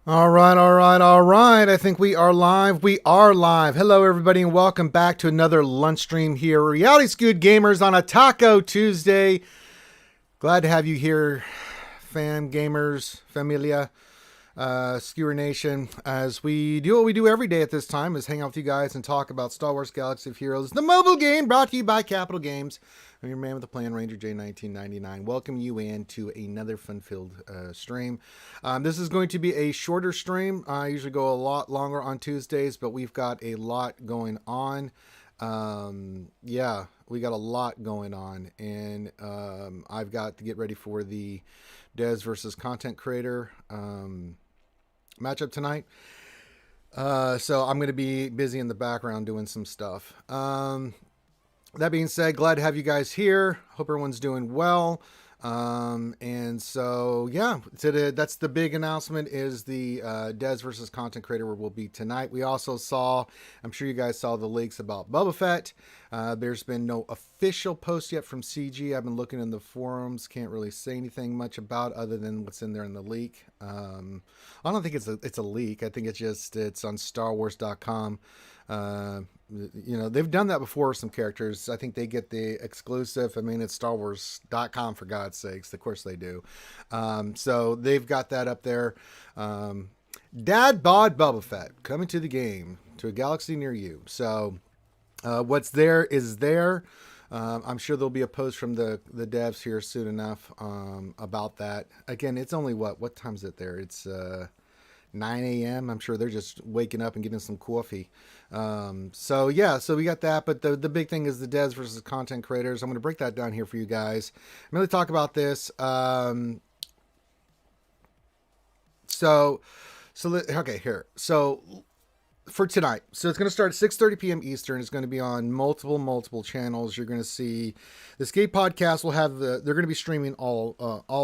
All right. I think we are live. We are live. Hello, everybody, and welcome back to another lunch stream here. Reality Skewed Gamers on a Taco Tuesday. Glad to have you here, fam, gamers, familia, Skewer Nation, as we do what we do every day at this time, is hang out with you guys and talk about Star Wars Galaxy of Heroes, the mobile game brought to you by Capital Games. I'm your man with the plan, Ranger J1999. Welcome you in to another fun-filled stream. This is going to be a shorter stream. I usually go a lot longer on Tuesdays, but we've got a lot going on. Yeah, we got a lot going on, and I've got to get ready for the Des versus content creator matchup tonight. So I'm going to be busy in the background doing some stuff. That being said, glad to have you guys here. Hope everyone's doing well. And so, yeah, that's the big announcement, is the Des versus content creator where we'll be tonight. We also saw, I'm sure you guys saw the leaks about Boba Fett. There's been no official post yet from CG. I've been looking in the forums. Can't really say anything much about other than what's in there in the leak. I don't think it's a leak. I think it's on StarWars.com. You know, they've done that before with some characters. I think they get the exclusive. I mean, it's StarWars.com, for God's sakes. Of course they do. So they've got that up there. Dad bod Boba Fett coming to the game, to a galaxy near you. So what's there is there. I'm sure there'll be a post from the devs here soon enough about that. Again, it's only what time is it there? It's 9 a.m. I'm sure they're just waking up and getting some coffee. So we got that. But the big thing is the Des versus content creators. I'm going to break that down here for you guys. I'm going to talk about this. Okay, here. So for tonight, so it's going to start at 6:30 p.m. Eastern. It's going to be on multiple channels. You're going to see the Skate podcast will have they're going to be streaming all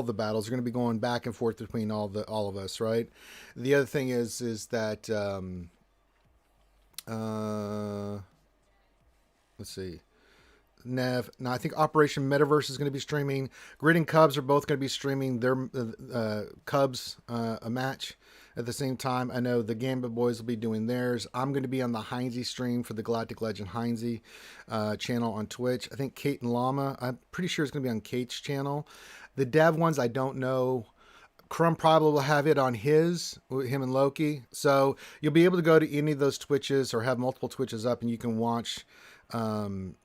the battles. They're going to be going back and forth between all of us, right? The other thing is that let's see. Nev. Now I think Operation Metaverse is going to be streaming. Grid and Cubs are both going to be streaming their Cubs a match at the same time. I know the Gambit Boys will be doing theirs. I'm going to be on the Heinze stream for the Galactic Legend Heinze channel on Twitch. I think Kate and Llama, I'm pretty sure it's going to be on Kate's channel. The dev ones, I don't know. Crumb probably will have it on him and Loki. So you'll be able to go to any of those Twitches or have multiple Twitches up, and you can watch them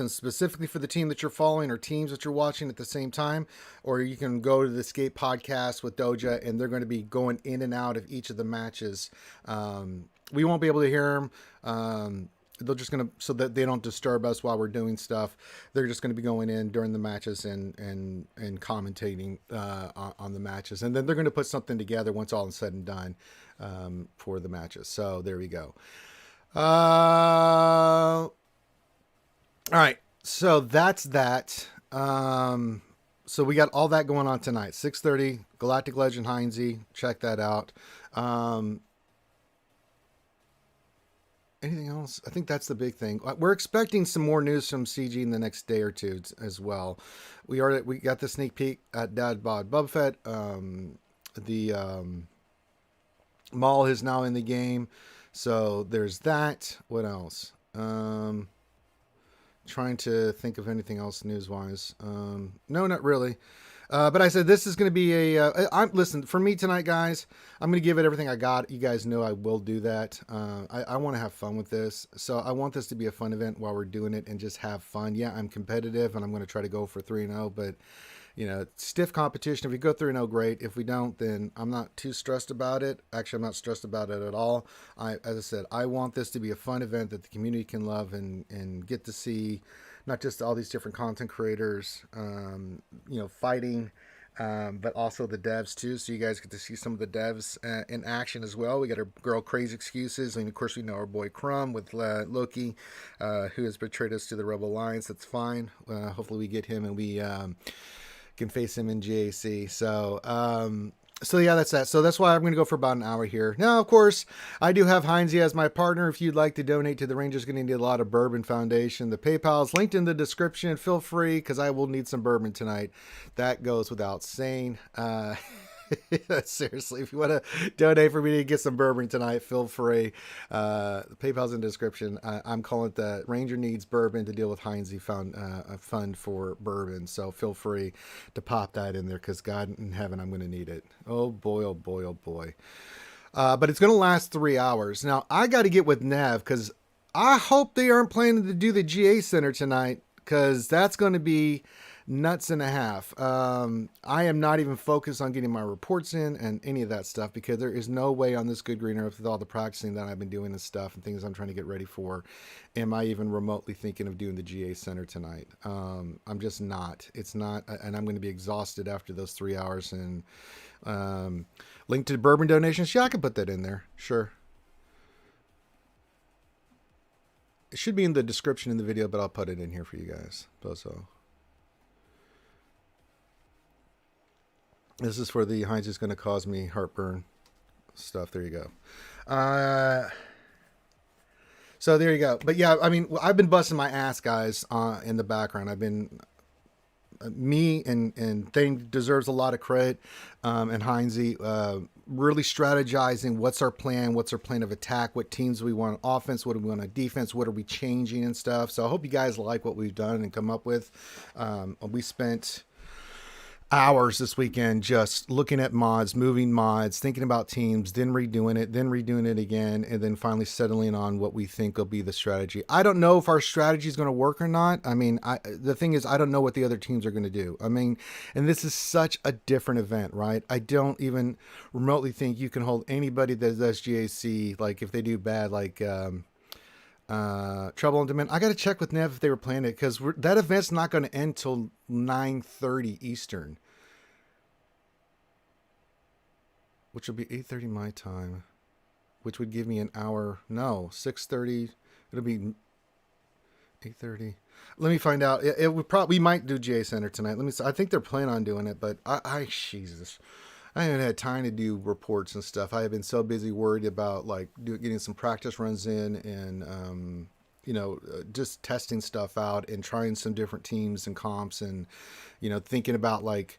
specifically for the team that you're following or teams that you're watching at the same time. Or you can go to the Skate podcast with Doja, and they're going to be going in and out of each of the matches. We won't be able to hear them. They're just going to, so that they don't disturb us while we're doing stuff. They're just going to be going in during the matches and commentating on the matches. And then they're going to put something together once all is said and done for the matches. So there we go. All right. So that's that. So we got all that going on tonight. 6:30, Galactic Legend Heinze. Check that out. Anything else? I think that's the big thing. We're expecting some more news from CG in the next day or two as well. We got the sneak peek at Dad Bod Boba Fett. The Maul is now in the game, so there's that. What else? Trying to think of anything else news-wise. No, not really. But I said this is going to be listen, for me tonight, guys, I'm going to give it everything I got. You guys know I will do that. I want to have fun with this. So I want this to be a fun event while we're doing it and just have fun. Yeah, I'm competitive, and I'm going to try to go for 3-0, but you know, stiff competition. If we go 3-0, great. If we don't, then I'm not too stressed about it. Actually, I'm not stressed about it at all. As I said, I want this to be a fun event that the community can love and get to see not just all these different content creators, fighting, but also the devs too. So you guys get to see some of the devs in action as well. We got our girl Crazy Excuses, and of course we know our boy Crumb with Loki, who has betrayed us to the Rebel Alliance. That's fine. Hopefully we get him and we can face him in GAC. So yeah, that's that. So that's why I'm going to go for about an hour here. Now, of course, I do have Heinze as my partner. If you'd like to donate to the Rangers Getting a Lot of Bourbon Foundation, the PayPal is linked in the description. Feel free, because I will need some bourbon tonight. That goes without saying. Seriously, if you want to donate for me to get some bourbon tonight, feel free. The PayPal's in the description. I'm calling it the Ranger Needs Bourbon to deal with Heinz Fund, a fund for bourbon. So feel free to pop that in there because God in heaven, I'm going to need it. Oh boy, oh boy, oh boy. But it's going to last 3 hours. Now, I got to get with Nev because I hope they aren't planning to do the GA Center tonight because that's going to be nuts and a half. I am not even focused on getting my reports in and any of that stuff because there is no way on this good green earth with all the practicing that I've been doing and stuff and things I'm trying to get ready for. Am I even remotely thinking of doing the GA Center tonight? I'm just not. It's not, and I'm going to be exhausted after those 3 hours. And link to bourbon donations. Yeah, I can put that in there. Sure. It should be in the description in the video, but I'll put it in here for you guys. So. This is for the Heinz is going to cause me heartburn stuff. There you go. So there you go. But yeah, I mean, I've been busting my ass, guys, in the background. I've been me and Thing deserves a lot of credit. And Heinzie, really strategizing what's our plan of attack, what teams we want on offense, what do we want on defense, what are we changing and stuff. So I hope you guys like what we've done and come up with. We spent hours this weekend just looking at mods, moving mods, thinking about teams, then redoing it again, and then finally settling on what we think will be the strategy. I don't know if our strategy is going to work or not. I mean, the thing is, I don't know what the other teams are going to do. I mean, and this is such a different event, right? I don't even remotely think you can hold anybody that does GAC, like if they do bad, like Trouble in Demand. I got to check with Nev if they were playing it because that event's not going to end till 9:30 Eastern, which will be 8:30 my time, which would give me an hour. No, 6:30. It'll be 8:30. Let me find out. It would probably, we might do GA Center tonight. Let me. I think they're planning on doing it, but Jesus. I haven't had time to do reports and stuff. I have been so busy worried about like getting some practice runs in and, just testing stuff out and trying some different teams and comps and, thinking about like,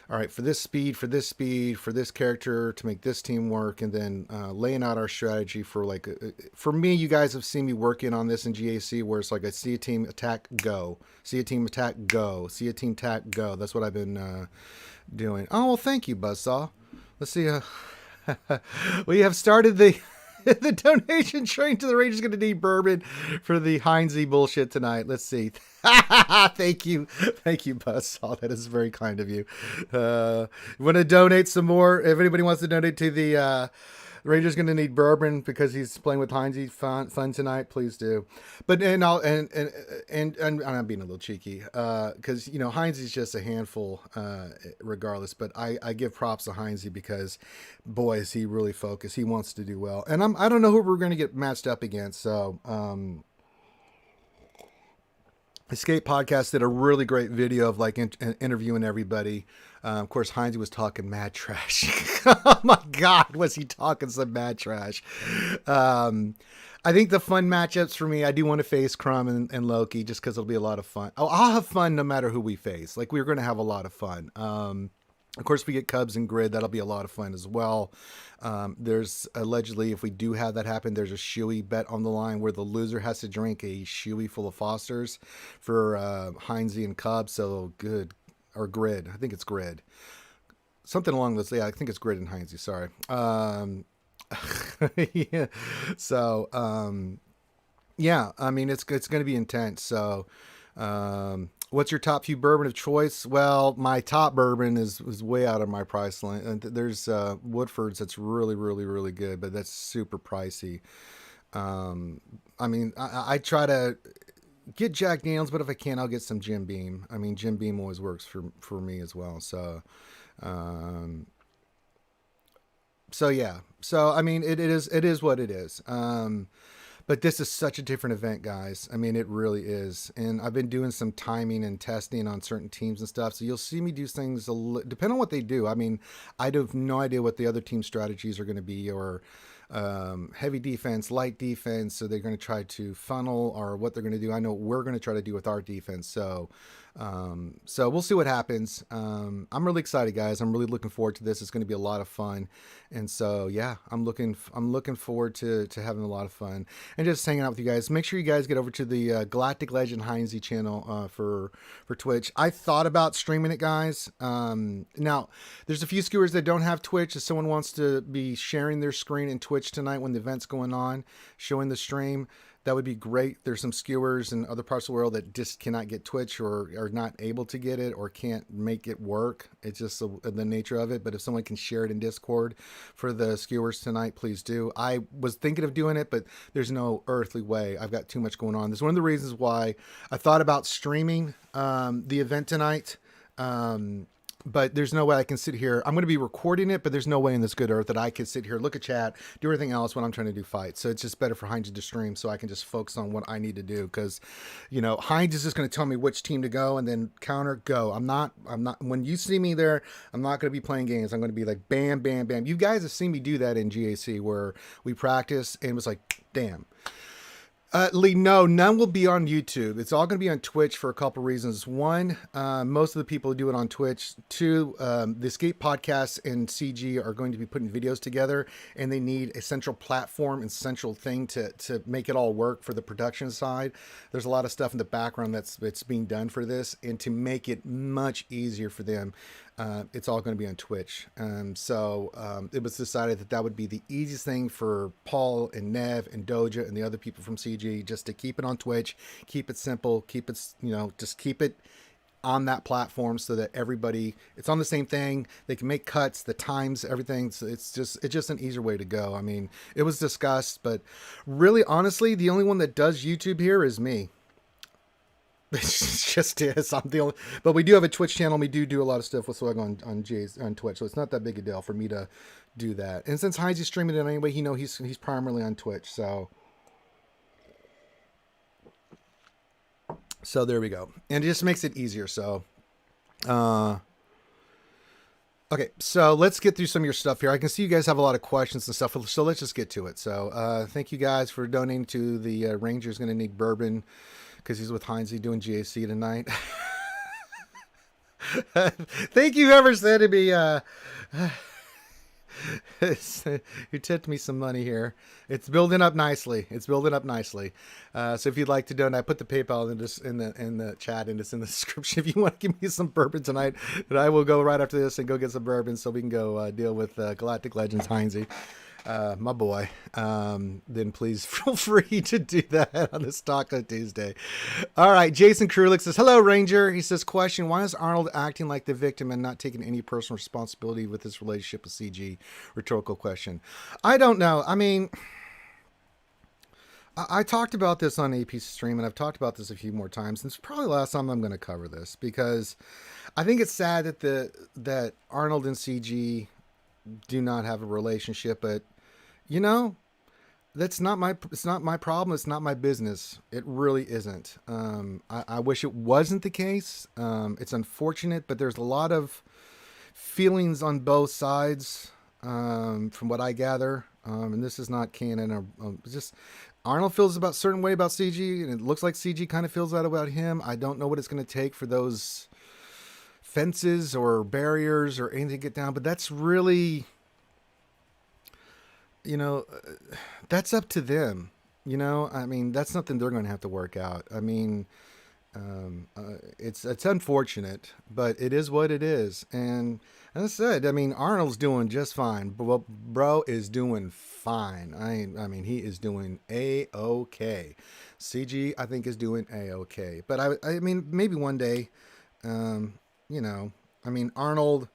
all right, for this speed, for this character to make this team work, and then laying out our strategy for like, for me, you guys have seen me working on this in GAC where it's like I see a team attack, go, see a team attack, go, see a team attack, go. That's what I've been doing. Oh, well, thank you, Buzzsaw. Let's see. We have started the the donation train to the Rangers going to need bourbon for the Heinzie bullshit tonight. Let's see. Thank you, Buzzsaw. That is very kind of you. You want to donate some more? If anybody wants to donate to the Rangers going to need bourbon because he's playing with Heinzie fun tonight, please do. But and I'm being a little cheeky because Heinzie's just a handful regardless. But I give props to Heinzie because boy is he really focused. He wants to do well, and I don't know who we're going to get matched up against. So Escape Podcast did a really great video of like interviewing everybody. Of course, Heinzie was talking mad trash. Oh my God, was he talking some mad trash? I think the fun matchups for me, I do want to face Crumb and Loki just because it'll be a lot of fun. I'll have fun no matter who we face. Like we're going to have a lot of fun. Of course, if we get Cubs and Grid, that'll be a lot of fun as well. There's allegedly, if we do have that happen, there's a shoey bet on the line where the loser has to drink a shoey full of Fosters for Heinzie and Cubs. So good. Or Grid. I think it's Grid. Something along those. Yeah, I think it's Grid and Heinzie. Sorry. Yeah. So, yeah, I mean, it's going to be intense. So, what's your top few bourbon of choice? Well, my top bourbon is way out of my price line. And there's Woodford's that's really, really, really good, but that's super pricey. I mean, I try to get Jack Daniels, but if I can, I'll get some Jim Beam. I mean, Jim Beam always works for me as well. So, yeah. So, I mean, it is what it is. But this is such a different event, guys. I mean, it really is. And I've been doing some timing and testing on certain teams and stuff. So you'll see me do things, depending on what they do. I mean, I have no idea what the other team strategies are going to be, or heavy defense, light defense. So they're going to try to funnel, or what they're going to do. I know what we're going to try to do with our defense. So So we'll see what happens. I'm really excited, guys. I'm really looking forward to this. It's going to be a lot of fun, and so yeah, I'm looking forward to having a lot of fun and just hanging out with you guys. Make sure you guys get over to the Galactic Legend Heinze channel for Twitch. I thought about streaming it, guys. Now there's a few skewers that don't have Twitch. If someone wants to be sharing their screen in Twitch tonight when the event's going on, showing the stream, that would be great. There's some skewers in other parts of the world that just cannot get Twitch or are not able to get it or can't make it work. It's just the nature of it. But if someone can share it in Discord for the skewers tonight, please do. I was thinking of doing it, but there's no earthly way. I've got too much going on. This is one of the reasons why I thought about streaming the event tonight. But there's no way I can sit here. I'm going to be recording it, but there's no way in this good earth that I could sit here, look at chat, do everything else when I'm trying to do fights. So it's just better for Heinz to stream so I can just focus on what I need to do. Because, you know, Heinz is just going to tell me which team to go and then counter, go. I'm not, when you see me there, I'm not going to be playing games. I'm going to be like, bam, bam, bam. You guys have seen me do that in GAC where we practice and it was like, damn. Lee, no, none will be on YouTube. It's all going to be on Twitch for a couple reasons. One, most of the people who do it on Twitch. Two, the Escape Podcast and CG are going to be putting videos together, and they need a central platform and central thing to make it all work for the production side. There's a lot of stuff in the background that's being done for this, and to make it much easier for them, it's all going to be on Twitch. So it was decided that would be the easiest thing for Paul and Nev and Doja and the other people from CG, just to keep it on Twitch, keep it simple, keep it, just keep it on that platform so that everybody, it's on the same thing. They can make cuts, the times, everything. So it's just an easier way to go. I mean, it was discussed, but really, honestly, the only one that does YouTube here is me. It just is. I'm the only, but we do have a Twitch channel. We do a lot of stuff with Swag on Twitch, so it's not that big a deal for me to do that. And since Heinz is streaming it anyway, he's primarily on Twitch. So there we go, and it just makes it easier. So, okay, so let's get through some of your stuff here. I can see you guys have a lot of questions and stuff, so let's just get to it. So, thank you guys for donating to the Ranger's going to need bourbon, because he's with Heinz doing GAC tonight. Thank you, whoever said to me, you tipped me some money here. It's building up nicely. So if you'd like to donate, I put the PayPal in the chat, and it's in the description. If you want to give me some bourbon tonight, and I will go right after this and go get some bourbon so we can go deal with Galactic Legends Heinz. My boy, then please feel free to do that on this Taco Tuesday. All right, Jason Krulik says, hello, Ranger. He says, question, why is Arnold acting like the victim and not taking any personal responsibility with his relationship with CG? Rhetorical question. I don't know. I mean, I talked about this on AP stream, and I've talked about this a few more times, and it's probably the last time I'm going to cover this, because I think it's sad that Arnold and CG do not have a relationship, but it's not my problem. It's not my business. It really isn't. I wish it wasn't the case. It's unfortunate, but there's a lot of feelings on both sides, from what I gather. And this is not canon, or just Arnold feels about a certain way about CG, and it looks like CG kind of feels that about him. I don't know what it's going to take for those fences or barriers or anything to get down, but that's really, that's up to them. I mean, that's something they're going to have to work out. I mean, it's unfortunate, but it is what it is. And as I said, I mean, Arnold's doing just fine. Bro is doing fine. I mean, he is doing A-okay. CG, I think, is doing A-okay. But I mean, maybe one day, I mean, Arnold,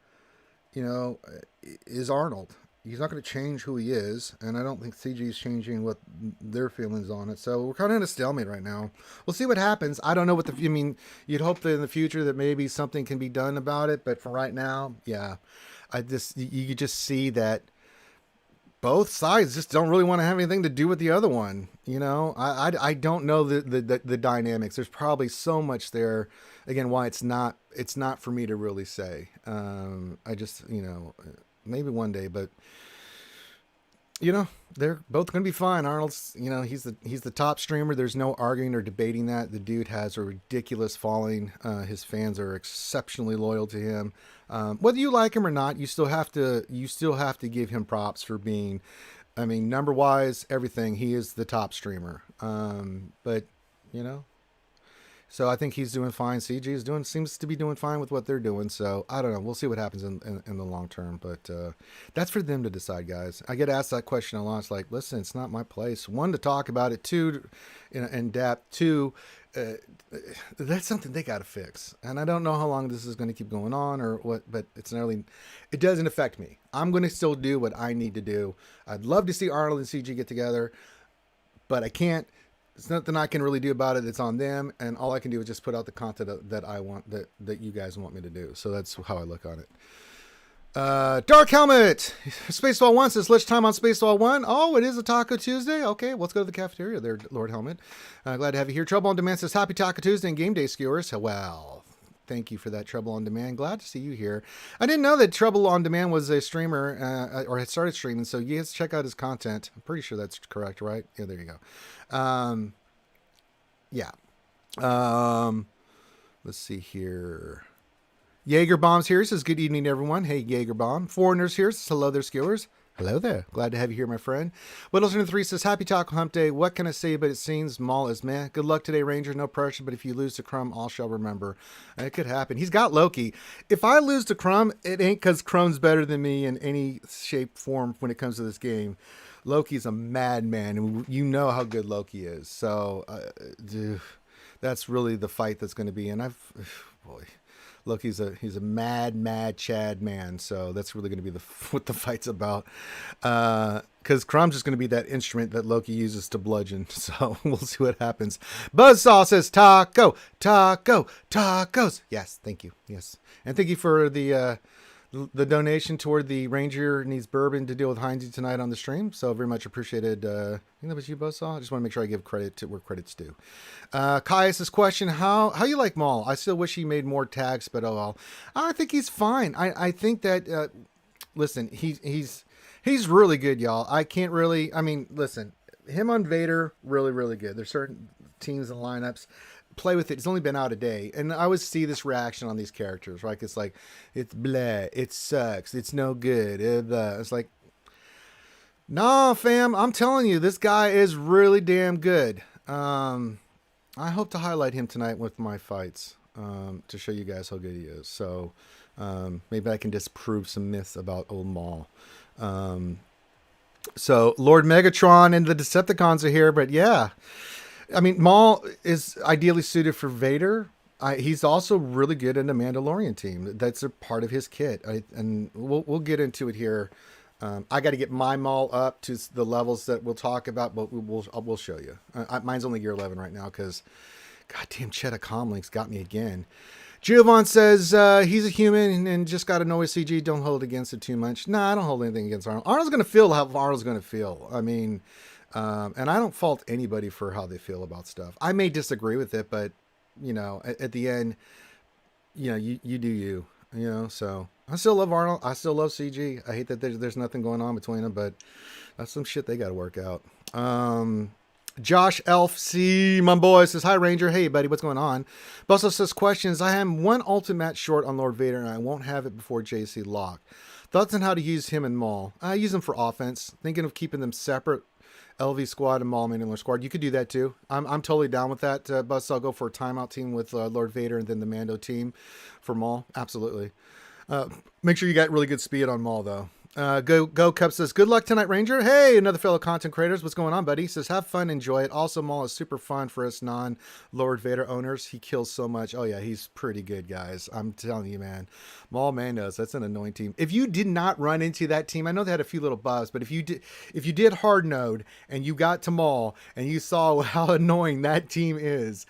is Arnold. He's not going to change who he is, and I don't think CG is changing what their feelings on it. So we're kind of in a stalemate right now. We'll see what happens. I don't know you'd hope that in the future that maybe something can be done about it, but for right now, yeah, you just see that both sides just don't really want to have anything to do with the other one. I don't know the dynamics. There's probably so much there. Again, why it's not for me to really say. I just, maybe one day, but you know, they're both going to be fine. Arnold's, you know, he's the top streamer. There's no arguing or debating that. The dude has a ridiculous following. His fans are exceptionally loyal to him. Whether you like him or not, you still have to give him props for being, I mean, number wise, everything. He is the top streamer. But you know, so I think he's doing fine. CG is seems to be doing fine with what they're doing. So I don't know. We'll see what happens in the long term. But that's for them to decide, guys. I get asked that question a lot. It's like, listen, it's not my place. One, to talk about it. Two, in depth. Two, that's something they got to fix. And I don't know how long this is going to keep going on or what. But it doesn't affect me. I'm going to still do what I need to do. I'd love to see Arnold and CG get together, but I can't. There's nothing I can really do about it. It's on them, and all I can do is just put out the content that I want, that you guys want me to do. So that's how I look on it. Dark Helmet, Spaceball 1 says, lunchtime on Spaceball 1. Oh, it is a Taco Tuesday? Okay, let's go to the cafeteria there, Lord Helmet. Glad to have you here. Trouble on Demand says, happy Taco Tuesday and game day, skewers. Well, thank you for that, Trouble on Demand. Glad to see you here. I didn't know that Trouble on Demand was a streamer, or had started streaming, so you guys check out his content. I'm pretty sure that's correct, right? Yeah, there you go. Yeah. Let's see here. Jaeger Bomb's here. Says, good evening, everyone. Hey, Jaeger Bomb. Foreigners here. Says, hello there, skewers. Hello there. Glad to have you here, my friend. Whittleton3 says, happy Taco Hump Day. What can I say, but it seems Maul is meh. Good luck today, Ranger. No pressure, but if you lose to Crumb, all shall remember. It could happen. He's got Loki. If I lose to Crumb, it ain't because Crumb's better than me in any shape, form when it comes to this game. Loki's a madman, and you know how good Loki is. So, that's really the fight that's going to be. And boy, Loki's he's a mad Chad man. So that's really going to be what the fight's about. Because Crumb's just going to be that instrument that Loki uses to bludgeon. So we'll see what happens. Buzzsaw says, tacos. Yes, thank you. Yes, and thank you for the donation toward the Ranger needs bourbon to deal with Heinzie tonight on the stream. So very much appreciated. I think that was you, Buzzsaw. I just want to make sure I give credit to where credit's due. Caius's question, how you like Maul? I still wish he made more tags, but oh well. I think he's fine. I think that, listen, he's really good, y'all. Listen, him on Vader, really, really good. There's certain teams and lineups. Play with it. It's only been out a day, and I always see this reaction on these characters, right? It's like, it's bleh, it sucks, it's no good. It's like, nah, fam, I'm telling you, this guy is really damn good. I hope to highlight him tonight with my fights, to show you guys how good he is. So maybe I can disprove some myths about old Maul. So Lord Megatron and the Decepticons are here, but yeah. I mean, Maul is ideally suited for Vader. He's also really good in the Mandalorian team. That's a part of his kit. And we'll get into it here. I got to get my Maul up to the levels that we'll talk about, but we'll show you. Mine's only gear 11 right now because, goddamn, Cheddar Comlink's got me again. Giovanni says he's a human and just got to know his CG. Don't hold against it too much. Nah, I don't hold anything against Arnold. Arnold's going to feel how Arnold's going to feel. I mean... and I don't fault anybody for how they feel about stuff. I may disagree with it, but you know, at the end, you know, you do you, you know, so I still love Arnold. I still love CG. I hate that there's nothing going on between them, but that's some shit they got to work out. Josh Elf C, my boy, says, hi Ranger. Hey buddy, what's going on? Busso says, questions. I am one ultimate short on Lord Vader and I won't have it before JC lock. Thoughts on how to use him and Maul? I use them for offense. Thinking of keeping them separate. LV squad and Maul Mandalorian squad. You could do that too. I'm totally down with that. Bus, I'll go for a timeout team with Lord Vader and then the Mando team for Maul. Absolutely. Make sure you got really good speed on Maul though. Go Cup says, good luck tonight, Ranger. Hey, another fellow content creators. What's going on, buddy? He says, have fun, enjoy it. Also, Maul is super fun for us non-Lord Vader owners. He kills so much. Oh, yeah, he's pretty good, guys. I'm telling you, man. Maul Mandos, that's an annoying team. If you did not run into that team, I know they had a few little bugs, but if you did hard node and you got to Maul and you saw how annoying that team is,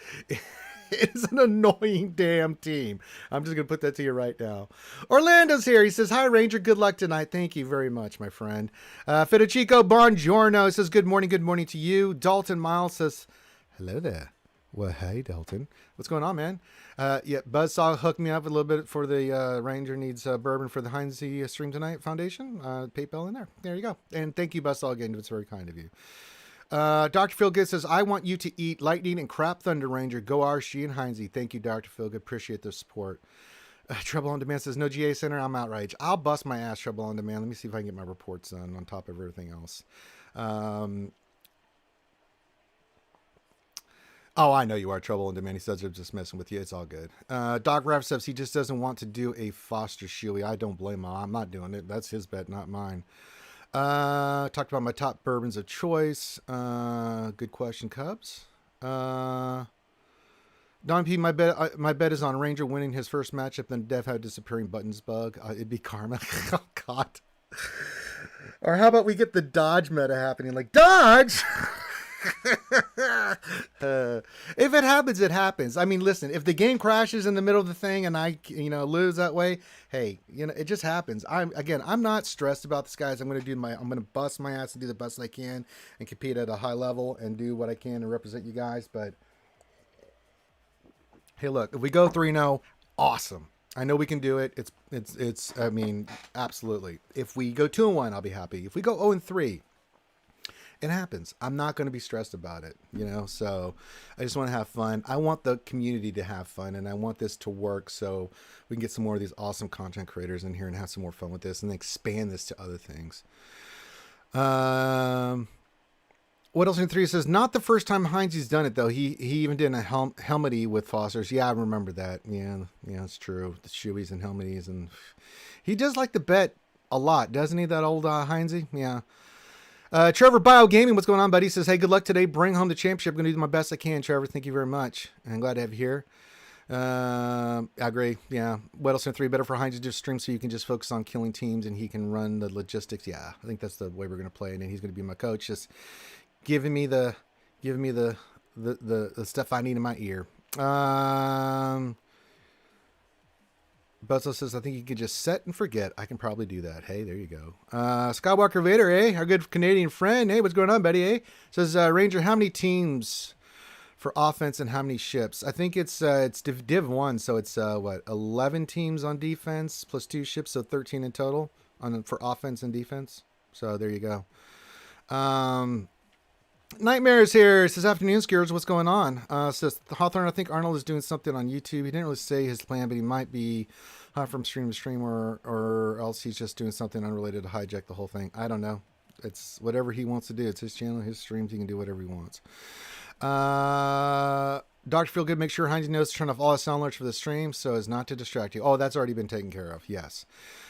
it's an annoying damn team. I'm just going to put that to you right now. Orlando's here. He says, hi, Ranger. Good luck tonight. Thank you very much, my friend. Federico Bongiorno says, good morning to you. Dalton Miles says, hello there. Well, hey, Delton. What's going on, man? Yeah, Buzzsaw hooked me up a little bit for the Ranger Needs Bourbon for the Heinz Stream Tonight Foundation. PayPal in there. There you go. And thank you, Buzzsaw, again. It's very kind of you. Dr. Feelgood says, I want you to eat Lightning and Crap Thunder Ranger. Go RSG and Heinz. Thank you, Dr. Feelgood. Appreciate the support. Trouble on Demand says, no GA Center. I'm outraged. I'll bust my ass, Trouble on Demand. Let me see if I can get my reports done on top of everything else. Oh, I know you are, Trouble on Demand. He says, I'm just messing with you. It's all good. Doc Raff says he just doesn't want to do a Foster Shoey. I don't blame him. I'm not doing it. That's his bet, not mine. Talked about my top bourbons of choice. Good question, Cubs. Don P, my bet is on Ranger winning his first matchup, then Dev had disappearing buttons bug. It'd be karma. Oh, God. Or how about we get the Dodge meta happening? Like, Dodge! If it happens, it happens. I mean, listen, if the game crashes in the middle of the thing and I, lose that way, hey, it just happens. I'm not stressed about this, guys. I'm going to bust my ass and do the best I can and compete at a high level and do what I can to represent you guys. But hey, look, if we go 3-0, awesome. I know we can do it. It's I mean, absolutely. If we go 2-1, I'll be happy. If we go 0-3, it happens. I'm not going to be stressed about it, so I just want to have fun. I want the community to have fun, and I want this to work so we can get some more of these awesome content creators in here and have some more fun with this and expand this to other things. What else in 3 says, not the first time Heinz's done it, though. He even did a helmety with Fosters. Yeah, I remember that. Yeah, it's true. The shoeys and helmeties. And he does like to bet a lot, doesn't he, that old Heinzy? Yeah. Trevor Bio Gaming, what's going on, buddy? He says, hey, good luck today. Bring home the championship. I'm going to do my best I can, Trevor. Thank you very much. And I'm glad to have you here. I agree. Yeah. What else in 3? Better for Heinz to just stream so you can just focus on killing teams and he can run the logistics. Yeah, I think that's the way we're going to play it. And he's going to be my coach, just giving me the stuff I need in my ear. Buzzo says, I think you could just set and forget. I can probably do that. Hey, there you go. Skywalker Vader, our good Canadian friend. Hey, what's going on, buddy? Says, Ranger, how many teams for offense and how many ships? I think it's Div 1, so it's 11 teams on defense plus 2 ships, so 13 in total for offense and defense. So there you go. Nightmares here. Says, afternoon, Skewed. What's going on? Says, Hawthorne, I think Arnold is doing something on YouTube. He didn't really say his plan, but he might be from stream to stream or else he's just doing something unrelated to hijack the whole thing. I don't know. It's whatever he wants to do. It's his channel, his streams. He can do whatever he wants. Dr. Feelgood, make sure Heinz knows to turn off all his sound alerts for the stream so as not to distract you. Oh, that's already been taken care of. Yes.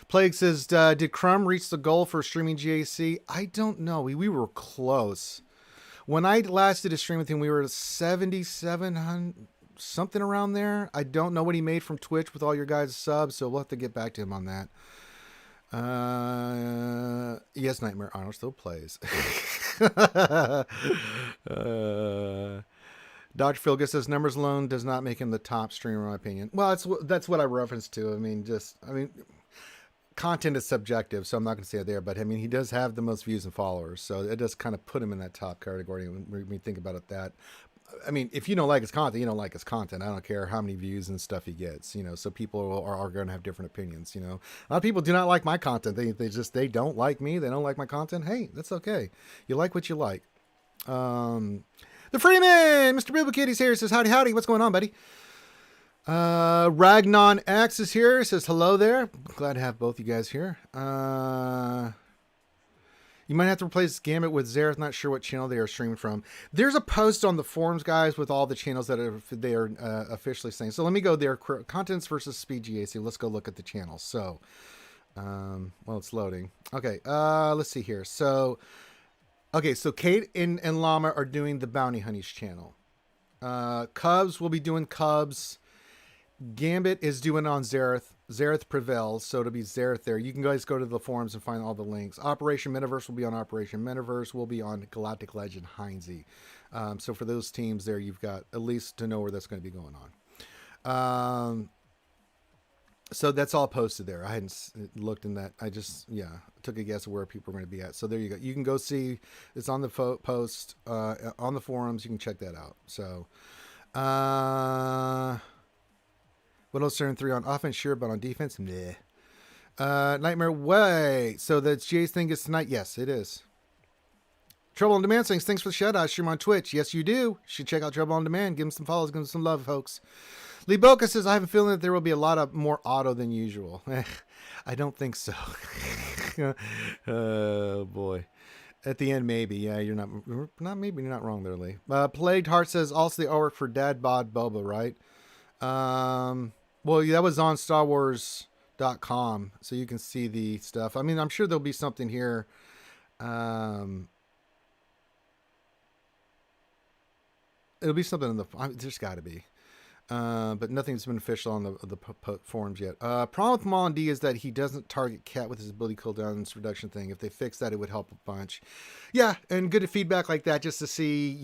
Plague says, did Crumb reach the goal for streaming GAC? I don't know. We were close. When I last did a stream with him, we were at 7,700, something around there. I don't know what he made from Twitch with all your guys' subs, so we'll have to get back to him on that. Yes, Nightmare Arnold still plays. Dr. Philgus says numbers alone does not make him the top streamer, in my opinion. Well, that's what I referenced to. I mean, content is subjective, so I'm not going to say it there, but I mean, he does have the most views and followers, so it does kind of put him in that top category when we think about it. That, I mean, if you don't like his content, you don't like his content. I don't care how many views and stuff he gets, so people are going to have different opinions. A lot of people do not like my content. They don't like me. They don't like my content. Hey, that's okay. You like what you like. The Freeman, Mr. Biblicatty's here, says, howdy, what's going on, buddy? Ragnon X is here, says hello there. Glad to have both you guys here. You might have to replace Gambit with Zareth. Not sure what channel they are streaming from. There's a post on the forums, guys, with all the channels that they are officially saying. So let me go there. Contents versus Speed GAC. Let's go look at the channels. So, it's loading. Okay, let's see here. So Kate and Llama are doing the Bounty Honeys channel. Cubs will be doing Cubs. Gambit is doing on Zareth. Zareth prevails, so it'll be Zareth there. You can guys go to the forums and find all the links. Operation Metaverse will be on Operation Metaverse. Will be on Galactic Legend Heinze. So for those teams there, you've got at least to know where that's going to be going on. So that's all posted there. I hadn't looked in that. I just, took a guess of where people are going to be at. So there you go. You can go see. It's on the post on the forums. You can check that out. So What else? Turn 3 on offense, sure, but on defense, meh. Nightmare Way. So the GA's thing is tonight. Yes, it is. Trouble on Demand saying, thanks for the shout out. Stream on Twitch. Yes, you do. You should check out Trouble on Demand. Give him some follows. Give him some love, folks. Lee Boca says, I have a feeling that there will be a lot of more auto than usual. I don't think so. Oh, boy. At the end, maybe. Yeah, you're maybe you're not wrong there, Lee. Plagued Heart says, also the artwork for Dad Bod Boba, right? Well, that was on StarWars.com, so you can see the stuff. I mean, I'm sure there'll be something here. It'll be something in the. There's got to be, but nothing's been official on the forums yet. Problem with Maul and D is that he doesn't target Cat with his ability cooldowns reduction thing. If they fix that, it would help a bunch. Yeah, and good feedback like that just to see,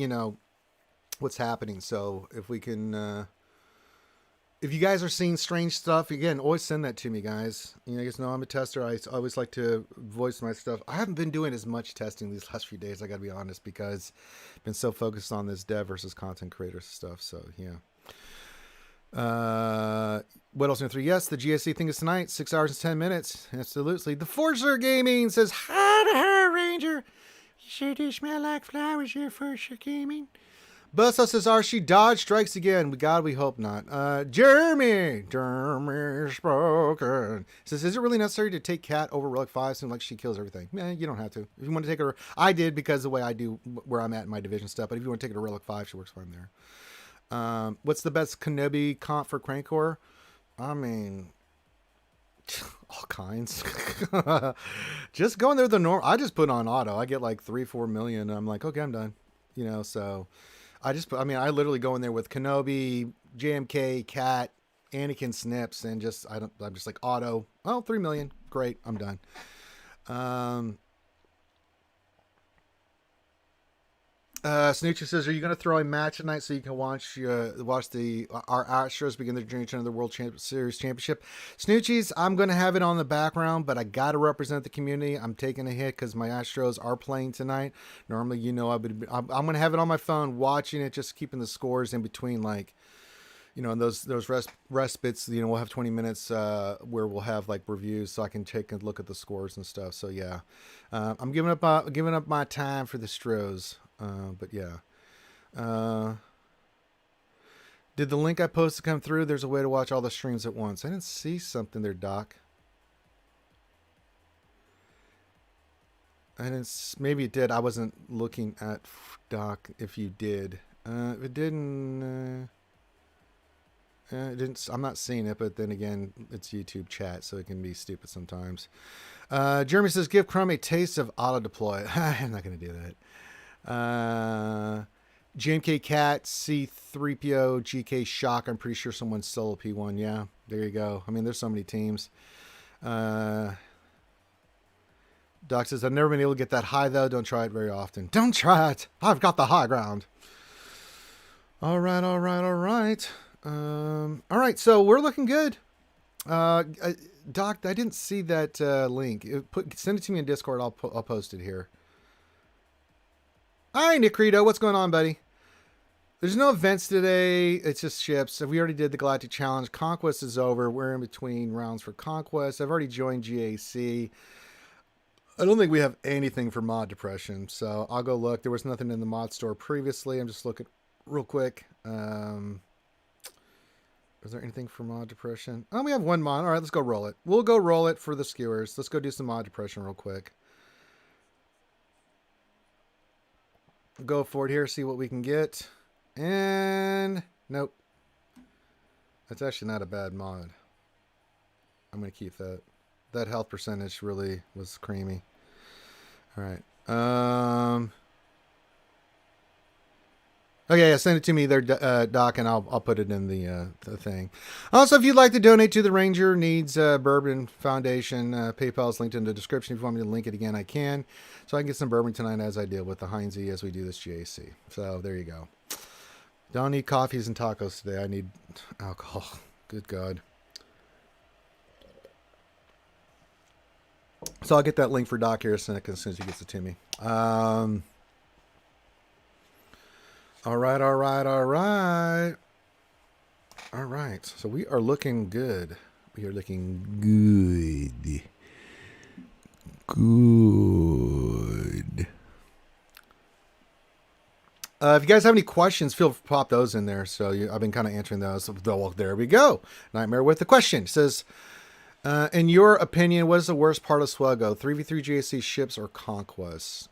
what's happening. So if we can, if you guys are seeing strange stuff, again, always send that to me, guys. You guys know I'm a tester. I always like to voice my stuff. I haven't been doing as much testing these last few days, I got to be honest, because I've been so focused on this dev versus content creator stuff. So, yeah. What else in 3? Yes, the GSC thing is tonight. 6 hours and 10 minutes. Absolutely. The Forcer Gaming says, hi to her, Ranger. You sure do smell like flowers here, Forcer Gaming. Busso says, RSG dodge strikes again. We hope not. Jeremy spoken. Says, is it really necessary to take Cat over Relic 5? Seems like she kills everything. You don't have to. If you want to take her, I did because the way I do where I'm at in my division stuff. But if you want to take her to Relic 5, she works fine there. What's the best Kenobi comp for Crankcore? I mean, all kinds. Just going there the norm. I just put on auto. I get like 3-4 million. I'm like, okay, I'm done. So. I literally go in there with Kenobi, JMK, Cat, Anakin Snips, and I'm just like auto. Oh, 3 million. Great. I'm done. Snoochie says, are you going to throw a match tonight so you can watch our Astros begin their journey to another World Series championship? Snoochies, I'm going to have it on the background, but I got to represent the community. I'm taking a hit because my Astros are playing tonight. Normally, I'm going to have it on my phone, watching it, just keeping the scores in between, like, and those respites. We'll have 20 minutes where we'll have like reviews, so I can take a look at the scores and stuff. So yeah, I'm giving up my time for the Stros. But yeah. Did the link I posted come through? There's a way to watch all the streams at once. I didn't see something there, Doc. Maybe it did. I wasn't looking at Doc if you did. If it didn't, I'm not seeing it, but then again, it's YouTube chat, so it can be stupid sometimes. Jeremy says, give Crumb a taste of auto deploy. I'm not going to do that. JMK Cat, C3PO, GK Shock. I'm pretty sure someone's solo P1. Yeah, there you go. I mean, there's so many teams. Doc says, I've never been able to get that high, though. Don't try it very often. Don't try it. I've got the high ground. All right. All right, so we're looking good. Doc, I didn't see that link. Send it to me in Discord. I'll post it here. Hi, Nicrito. What's going on, buddy? There's no events today. It's just ships. We already did the Galactic Challenge. Conquest is over. We're in between rounds for Conquest. I've already joined GAC. I don't think we have anything for mod depression, so I'll go look. There was nothing in the mod store previously. I'm just looking real quick. Is there anything for mod depression? Oh, we have one mod. All right, let's go roll it. We'll go roll it for the skewers. Let's go do some mod depression real quick. Go for it here, see what we can get. And nope. That's actually not a bad mod. I'm going to keep that. That health percentage really was creamy. All right. Okay, yeah, send it to me there, Doc, and I'll put it in the thing. Also, if you'd like to donate to the Ranger Needs Bourbon Foundation, PayPal is linked in the description. If you want me to link it again, I can. So I can get some bourbon tonight as I deal with the Heinzie as we do this GAC. So there you go. Don't need coffees and tacos today. I need alcohol. Good God. So I'll get that link for Doc here as soon as he gets it to me. All right, all right, all right. All right. So we are looking good. We are looking good. Good. If you guys have any questions, feel free to pop those in there. So I've been kind of answering those. Well, there we go. Nightmare with the question. It says, in your opinion, what is the worst part of SWGOH? 3v3 GAC ships or conquests?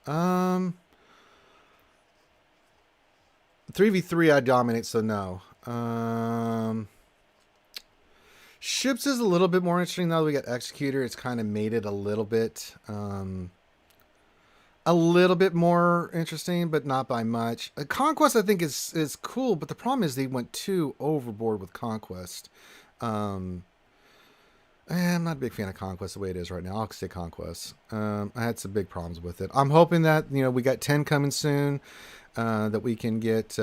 3v3 I dominate, so no. Ships is a little bit more interesting now that we got Executor. It's kind of made it a little bit more interesting, but not by much. Conquest, I think, is cool, but the problem is they went too overboard with Conquest. I'm not a big fan of Conquest the way it is right now. I'll say Conquest. I had some big problems with it. I'm hoping that, we got 10 coming soon, that we can get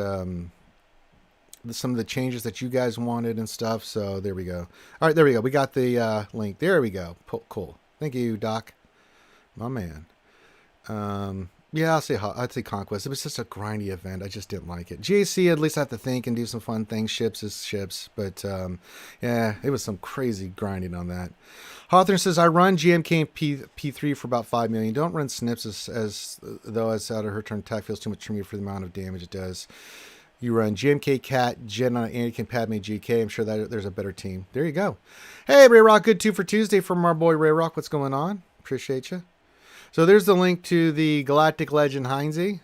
some of the changes that you guys wanted and stuff. So there we go. All right, there we go. We got the link. There we go. Cool. Thank you, Doc. My man. Yeah, I'd say Conquest. It was just a grindy event. I just didn't like it. GAC, at least I have to think and do some fun things. Ships is ships. But, yeah, it was some crazy grinding on that. Hawthorne says, I run GMK and P3 for about 5 million. Don't run Snips as though as out of her turn attack feels too much for me for the amount of damage it does. You run GMK Cat, Jen on Anakin, Padme, GK. I'm sure that there's a better team. There you go. Hey, Ray Rock, good 2 for Tuesday from our boy Ray Rock. What's going on? Appreciate you. So there's the link to the Galactic Legend Heinze.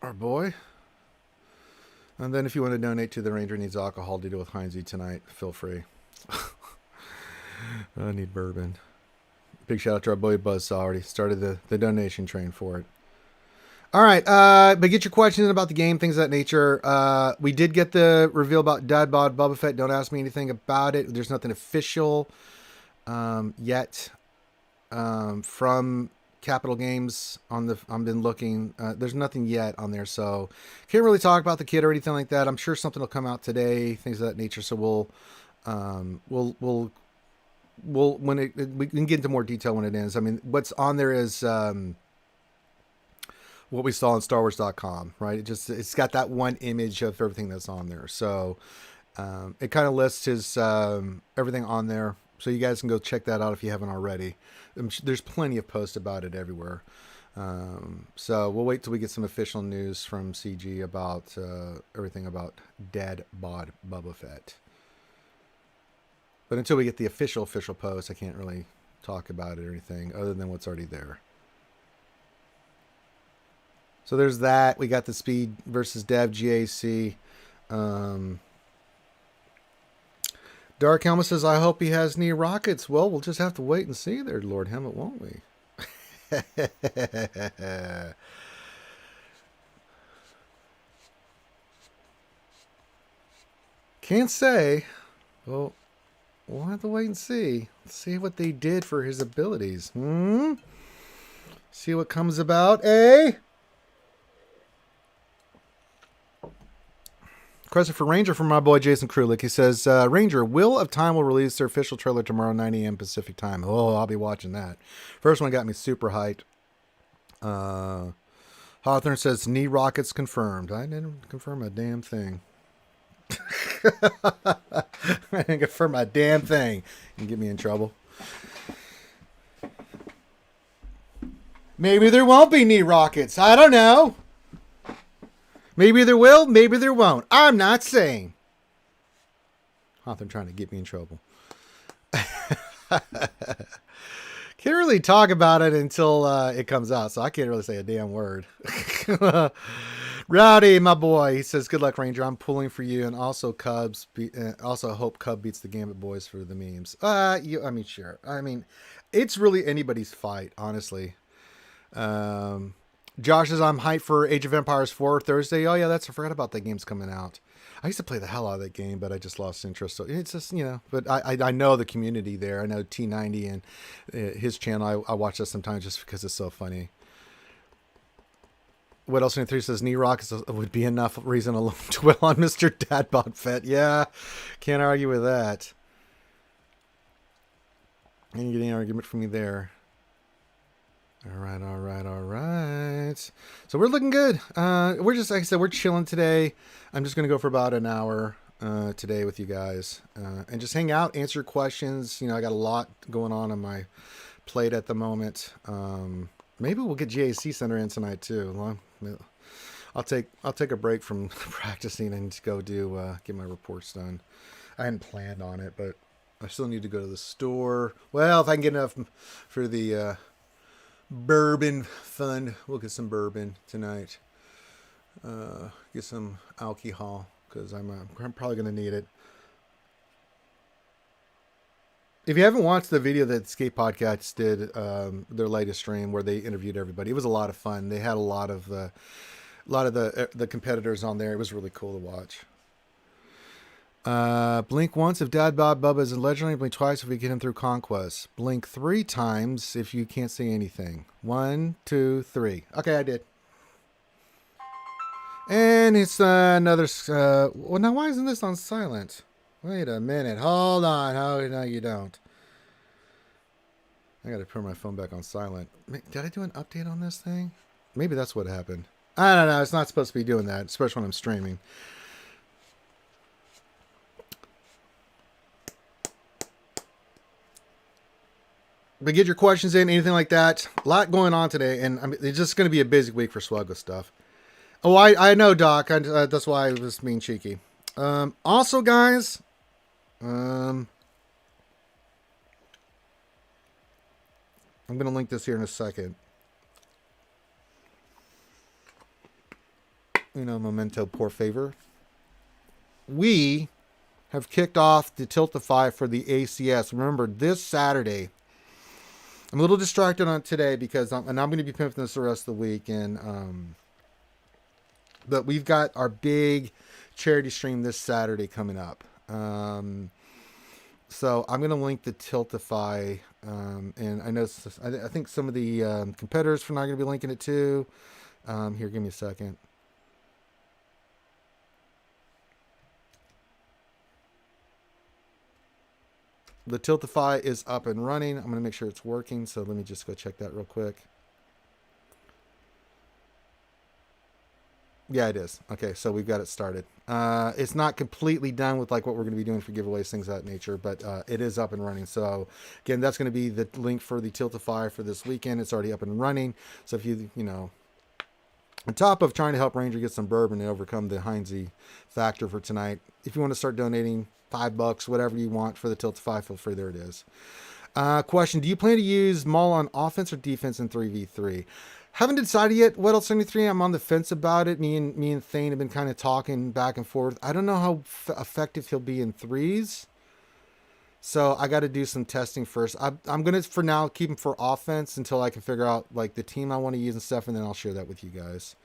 Our boy. And then if you want to donate to the Ranger Needs Alcohol to deal with Heinze tonight, feel free. I need bourbon. Big shout out to our boy Buzzsaw. Already started the donation train for it. All right, but get your questions in about the game, things of that nature. We did get the reveal about Dead Bod Boba Fett. Don't ask me anything about it. There's nothing official yet from Capital Games on the. I've been looking. There's nothing yet on there, so can't really talk about the kid or anything like that. I'm sure something will come out today, things of that nature. So we'll we can get into more detail when it ends. I mean, what's on there is what we saw on StarWars.com, right? It's got that one image of everything that's on there. So it kind of lists his everything on there. So you guys can go check that out if you haven't already. There's plenty of posts about it everywhere. So we'll wait till we get some official news from CG about everything about Dead Bod Boba Fett. But until we get the official post, I can't really talk about it or anything other than what's already there. So there's that. We got the Speed versus Dev GAC. Dark Helmet says, I hope he has knee rockets. Well, we'll just have to wait and see there, Lord Helmet, won't we? Can't say. Well, we'll have to wait and see. See what they did for his abilities. See what comes about, eh? Question for Ranger from my boy Jason Krulik. He says, Ranger, Wheel of Time will release their official trailer tomorrow, 9 a.m. Pacific time. Oh, I'll be watching that. First one got me super hyped. Hawthorne says, knee rockets confirmed. I didn't confirm a damn thing. I didn't confirm a damn thing. You can get me in trouble. Maybe there won't be knee rockets. I don't know. Maybe there will, maybe there won't. I'm not saying. Hawthorne trying to get me in trouble. Can't really talk about it until it comes out, so I can't really say a damn word. Rowdy, my boy, he says, good luck, Ranger. I'm pulling for you, and also Cubs. Also hope Cub beats the Gambit Boys for the memes. I mean, sure. I mean, it's really anybody's fight, honestly. Josh says, I'm hyped for Age of Empires 4 Thursday. Oh, yeah, I forgot about that game's coming out. I used to play the hell out of that game, but I just lost interest. So it's just, but I know the community there. I know T90 and his channel. I watch that sometimes just because it's so funny. What else in 3 says, knee rockets would be enough reason alone to dwell on Mr. Dadbot Fett. Yeah, can't argue with that. Ain't getting an argument from me there. All right, all right, all right. So we're looking good. We're just, like I said, we're chilling today. I'm just going to go for about an hour today with you guys and just hang out, answer questions. You know, I got a lot going on my plate at the moment. Maybe we'll get GAC Center in tonight too. Well, I'll take a break from practicing and just go get my reports done. I hadn't planned on it, but I still need to go to the store. Well, if I can get enough for the bourbon fund, we'll get some bourbon tonight. Get some alcohol because I'm probably going to need it. If you haven't watched the video that Skate Podcast did, their latest stream where they interviewed everybody, it was a lot of fun. They had a lot of the competitors on there. It was really cool to watch. Blink once if Dad Bob Bubba is legendary. Blink twice if we get him through Conquest. Blink 3 times if you can't say anything. 1, 2, 3. Okay, I did. And it's another. Well, now why isn't this on silent? Wait a minute. Hold on. Oh, no, you don't. I got to put my phone back on silent. Did I do an update on this thing? Maybe that's what happened. I don't know. It's not supposed to be doing that, especially when I'm streaming. But get your questions in, anything like that. A lot going on today, and I mean, it's just going to be a busy week for SWGOH stuff. Oh, I know, Doc. That's why I was being cheeky. Also, guys, I'm going to link this here in a second. You know, memento por favor. We have kicked off the Tiltify for the ACS. Remember, this Saturday. I'm a little distracted on today because I'm going to be pimping this the rest of the week. But we've got our big charity stream this Saturday coming up. So I'm going to link the Tiltify. And I know, I think some of the competitors are not going to be linking it too. Here, give me a second. The Tiltify is up and running. I'm going to make sure it's working. So let me just go check that real quick. Yeah, it is. Okay, so we've got it started. It's not completely done with like what we're going to be doing for giveaways, things of that nature, but it is up and running. So again, that's going to be the link for the Tiltify for this weekend. It's already up and running. So if you know, on top of trying to help Ranger get some bourbon and overcome the Heinze factor for tonight, if you want to start donating $5, whatever you want for the Tiltify, feel free. There it is. Question: do you plan to use Maul on offense or defense in 3v3? Haven't decided yet. What else? 73. I'm on the fence about it. Me and Thane have been kind of talking back and forth. I don't know how effective he'll be in threes. So I got to do some testing first. I'm gonna for now keep him for offense until I can figure out like the team I want to use and stuff, and then I'll share that with you guys.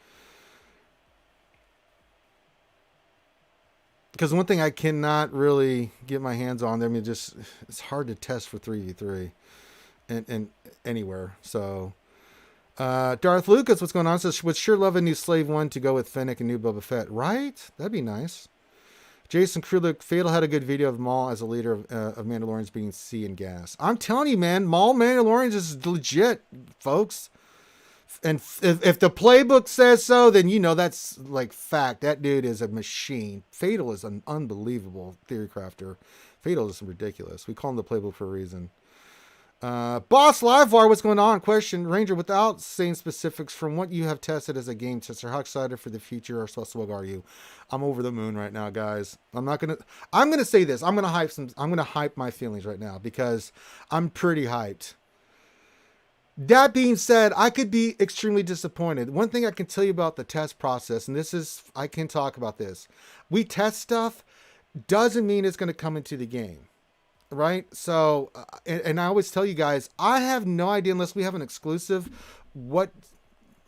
Because one thing I cannot really get my hands on, I mean, just it's hard to test for 3v3 and anywhere. So, Darth Lucas, what's going on? Says, would sure love a new Slave 1 to go with Fennec and new Boba Fett. Right? That'd be nice. Jason Krulik, Fatal had a good video of Maul as a leader of Mandalorians being sea and gas. I'm telling you, man, Maul Mandalorians is legit, folks. And if the playbook says so, then you know that's like fact. That dude is a machine. Fatal is an unbelievable theory crafter. Fatal is ridiculous. We call him the playbook for a reason. Boss Livewire, what's going on? Question, Ranger, without saying specifics, from what you have tested as a game tester, how excited for the future or SWGOH are you? I'm over the moon right now, guys. I'm gonna say this. I'm gonna hype my feelings right now because I'm pretty hyped. That being said, I could be extremely disappointed. One thing I can tell you about the test process, and I can talk about this. We test stuff, doesn't mean it's going to come into the game, right? So, and I always tell you guys, I have no idea unless we have an exclusive what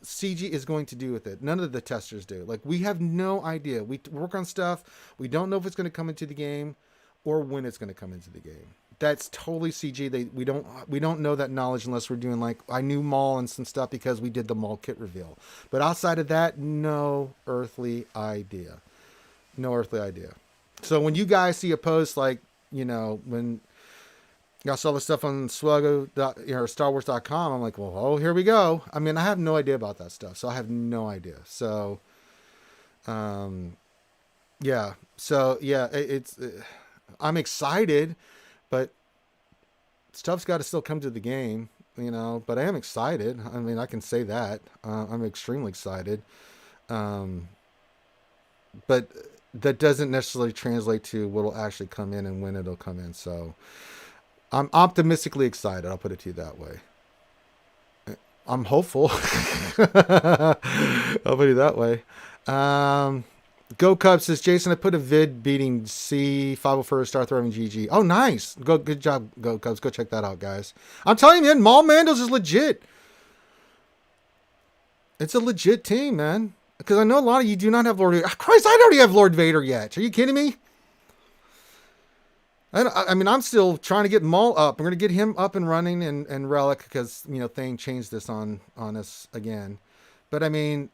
CG is going to do with it. None of the testers do. Like, we have no idea. We work on stuff. We don't know if it's going to come into the game or when it's going to come into the game. That's totally CG. We don't know that knowledge unless we're doing like I knew Maul and some stuff because we did the Maul kit reveal. But outside of that, no earthly idea. No earthly idea. So when you guys see a post like, you know, when I saw the stuff on SWGOH, StarWars.com. I'm like, well, oh, here we go. I mean, I have no idea about that stuff, so I have no idea. So, yeah. So yeah, I'm excited, but stuff's got to still come to the game, But I am excited. I mean, I can say that. I'm extremely excited. Um, but that doesn't necessarily translate to what'll actually come in and when it'll come in. So I'm optimistically excited. I'll put it to you that way. I'm hopeful. I'll put it that way. Go Cubs says, Jason, I put a vid beating C501 Star Throwing GG. Oh, nice. Good job, Go Cubs. Go check that out, guys. I'm telling you, man, Maul Mandos is legit. It's a legit team, man. Because I know a lot of you do not have Lord Vader. Christ, I don't have Lord Vader yet. Are you kidding me? I mean, I'm still trying to get Maul up. I'm going to get him up and running and Relic because, Thane changed this on us again. But, I mean...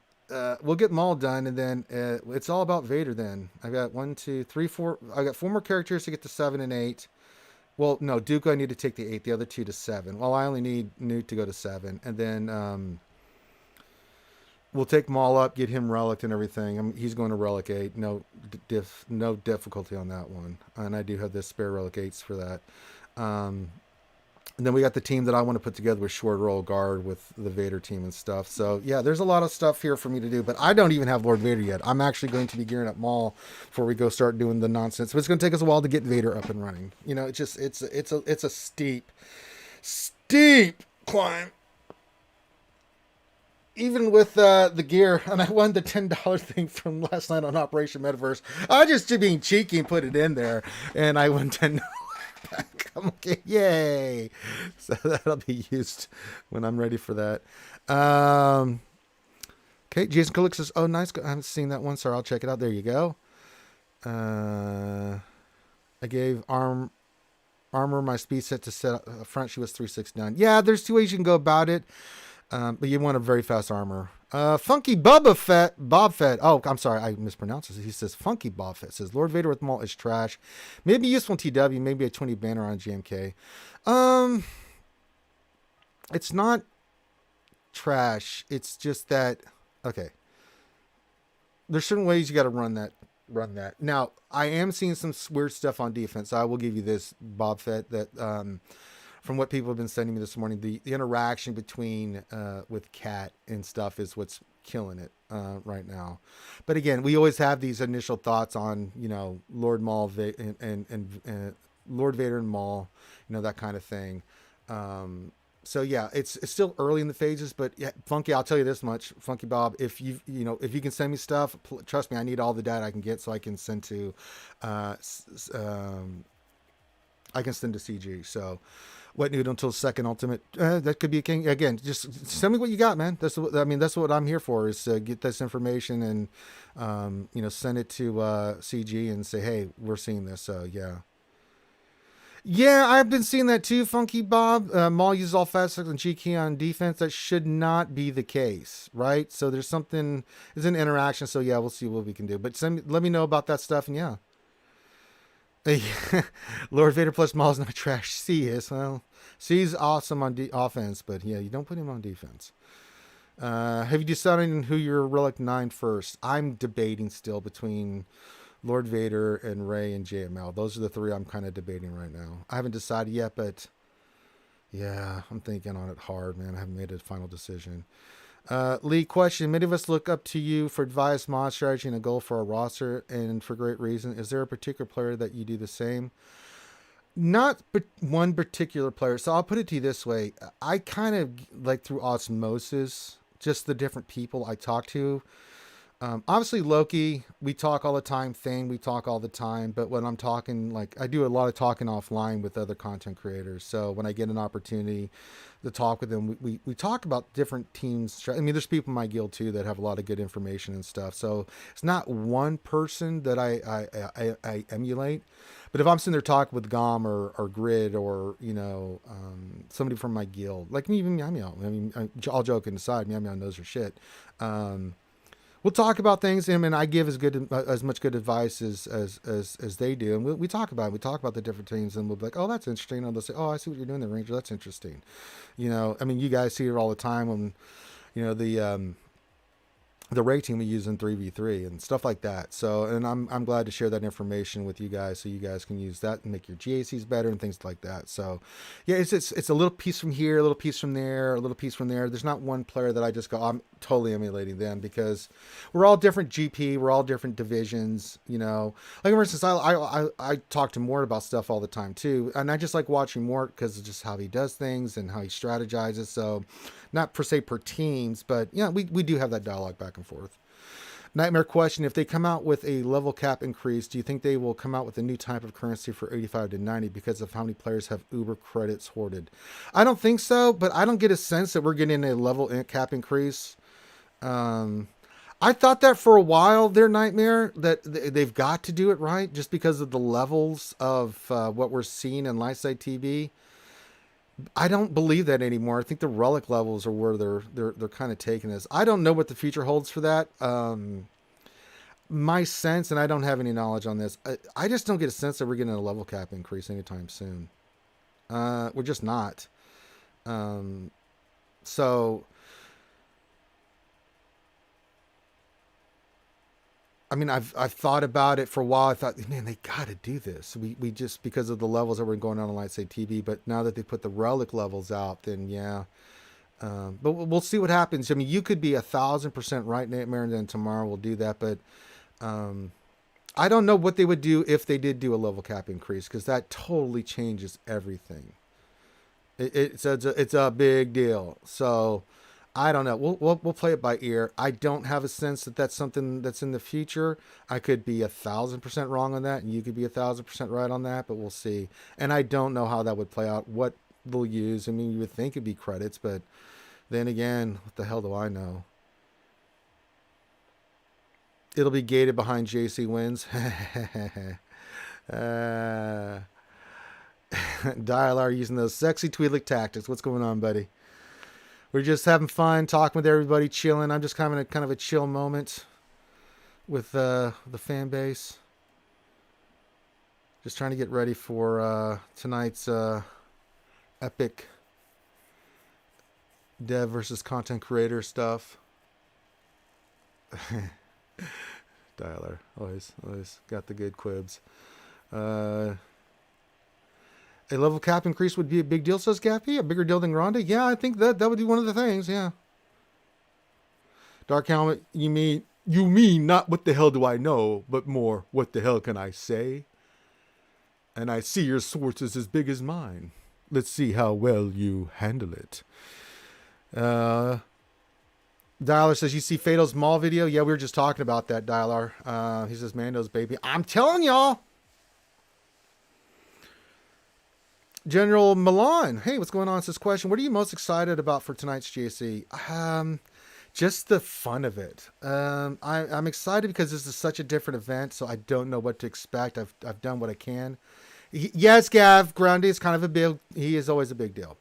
we'll get Maul done, and then it's all about Vader then. I got 1, 2, 3, 4. I got 4 more characters to get to 7 and 8. Well, no, Dooku I need to take the 8, the other 2 to 7. Well, I only need Newt to go to 7. And then we'll take Maul up, get him Relic and everything. He's going to Relic 8. No difficulty on that one. And I do have the spare Relic 8s for that. And then we got the team that I want to put together with Short Roll Guard with the Vader team and stuff. So, yeah, there's a lot of stuff here for me to do. But I don't even have Lord Vader yet. I'm actually going to be gearing up Maul before we go start doing the nonsense. But it's going to take us a while to get Vader up and running. It's a steep climb. Even with the gear, and I won the $10 thing from last night on Operation Metaverse. I just being cheeky and put it in there, and I won $10 back. I'm okay, yay! So that'll be used when I'm ready for that. Okay, Jason Kulik says, "Oh, nice. I haven't seen that one, sir. I'll check it out." There you go. I gave Armor my speed set to set up front. She was 369. Yeah, there's 2 ways you can go about it. But you want a very fast armor. Funky Bob Fett. Oh, I'm sorry, I mispronounced this. He says Funky Bob Fett says Lord Vader with Maul is trash. Maybe useful in TW, maybe a 20 banner on GMK. It's not trash. It's just that okay. There's certain ways you got to run that. Now, I am seeing some weird stuff on defense. I will give you this, Bob Fett, that from what people have been sending me this morning, the interaction between with Cat and stuff is what's killing it right now. But again, we always have these initial thoughts on Lord Maul and Lord Vader and Maul, that kind of thing. So yeah, it's still early in the phases, but yeah, Funky, I'll tell you this much, Funky Bob, if you can send me stuff, trust me, I need all the data I can get so I can send to CG. So what new until second ultimate? That could be a king again. Just send me what you got, man. That's what I'm here for, is to get this information and send it to CG and say, hey, we're seeing this. So yeah, I've been seeing that too, Funky Bob. Maul uses all fast and G key on defense. That should not be the case, right? So there's an interaction. So yeah, we'll see what we can do. But let me know about that stuff, and yeah. Lord Vader plus Maul is not trash. C is. Well, C's awesome on offense, but yeah, you don't put him on defense. Have you decided on who your Relic 9 first? I'm debating still between Lord Vader and Rey and JML. Those are the 3 I'm kind of debating right now. I haven't decided yet, but yeah, I'm thinking on it hard, man. I haven't made a final decision. Lee, question. Many of us look up to you for advice, mod strategy, and a goal for our roster, and for great reason. Is there a particular player that you do the same? Not one particular player. So I'll put it to you this way. I kind of like through osmosis, just the different people I talk to. Obviously Loki, we talk all the time. Thane, we talk all the time. But when I'm talking, I do a lot of talking offline with other content creators. So when I get an opportunity to talk with them, we talk about different teams. I mean, there's people in my guild too that have a lot of good information and stuff. So it's not one person that I emulate. But if I'm sitting there talking with Gom or Grid or, somebody from my guild, like even Meow Meow, I mean, all joking aside, Meow Meow knows her shit. we'll talk about things. I mean, I give as much good advice as they do, and we talk about it. We talk about the different teams, and we'll be like, "Oh, that's interesting." And they'll say, "Oh, I see what you're doing there, Ranger. That's interesting." I mean, you guys see it all the time when the rating we use in 3v3 and stuff like that. So, and I'm glad to share that information with you guys so you guys can use that and make your GACs better and things like that. So, yeah, it's a little piece from here, a little piece from there, a little piece from there. There's not one player that I just go, I'm totally emulating them, because we're all different GP, we're all different divisions, Like, for instance, I talk to Mort about stuff all the time too, and I just like watching Mort because of just how he does things and how he strategizes. So, not per se per teams, but we do have that dialogue back and forth. Nightmare question: if they come out with a level cap increase, do you think they will come out with a new type of currency for 85 to 90 because of how many players have Uber credits hoarded? I don't think so, but I don't get a sense that we're getting a level cap increase. I thought that for a while, their Nightmare, that they've got to do it right just because of the levels of what we're seeing in Lightside TV. I don't believe that anymore. I think the relic levels are where they're kind of taking us. I don't know what the future holds for that. My sense, and I don't have any knowledge on this, I just don't get a sense that we're getting a level cap increase anytime soon. We're just not. So, I mean, I've thought about it for a while. I thought, man, they got to do this. We just, because of the levels that were going on Lightside TV, but now that they put the relic levels out, then yeah. But we'll see what happens. I mean, you could be 1,000% right, Nightmare, and then tomorrow we'll do that. But I don't know what they would do if they did do a level cap increase, because that totally changes everything. It's a big deal. So I don't know. We'll play it by ear. I don't have a sense that that's something that's in the future. I could be 1,000% wrong on that, and you could be 1,000% right on that, but we'll see. And I don't know how that would play out. What they'll use. I mean, you would think it'd be credits, but then again, what the hell do I know? It'll be gated behind JC wins. Dial using those sexy Twi'lek tactics. What's going on, buddy? We're just having fun, talking with everybody, chilling. I'm just having a kind of a chill moment with the fan base. Just trying to get ready for tonight's epic dev versus content creator stuff. Dialer, always got the good quibs. A level cap increase would be a big deal, says Gappy. A bigger deal than Grande? Yeah, I think that would be one of the things, yeah. Dark Helmet, you mean not what the hell do I know, but more what the hell can I say? And I see your source is as big as mine. Let's see how well you handle it. Dialer says, you see Fato's Maul video? Yeah, we were just talking about that, Dialer. He says, Mando's baby. I'm telling y'all. General Milan, hey, what's going on? Says question, what are you most excited about for tonight's GAC? Just the fun of it. I'm excited because this is such a different event, so I don't know what to expect. I've done what I can. Yes, Gav, Grundy is kind of he is always a big deal.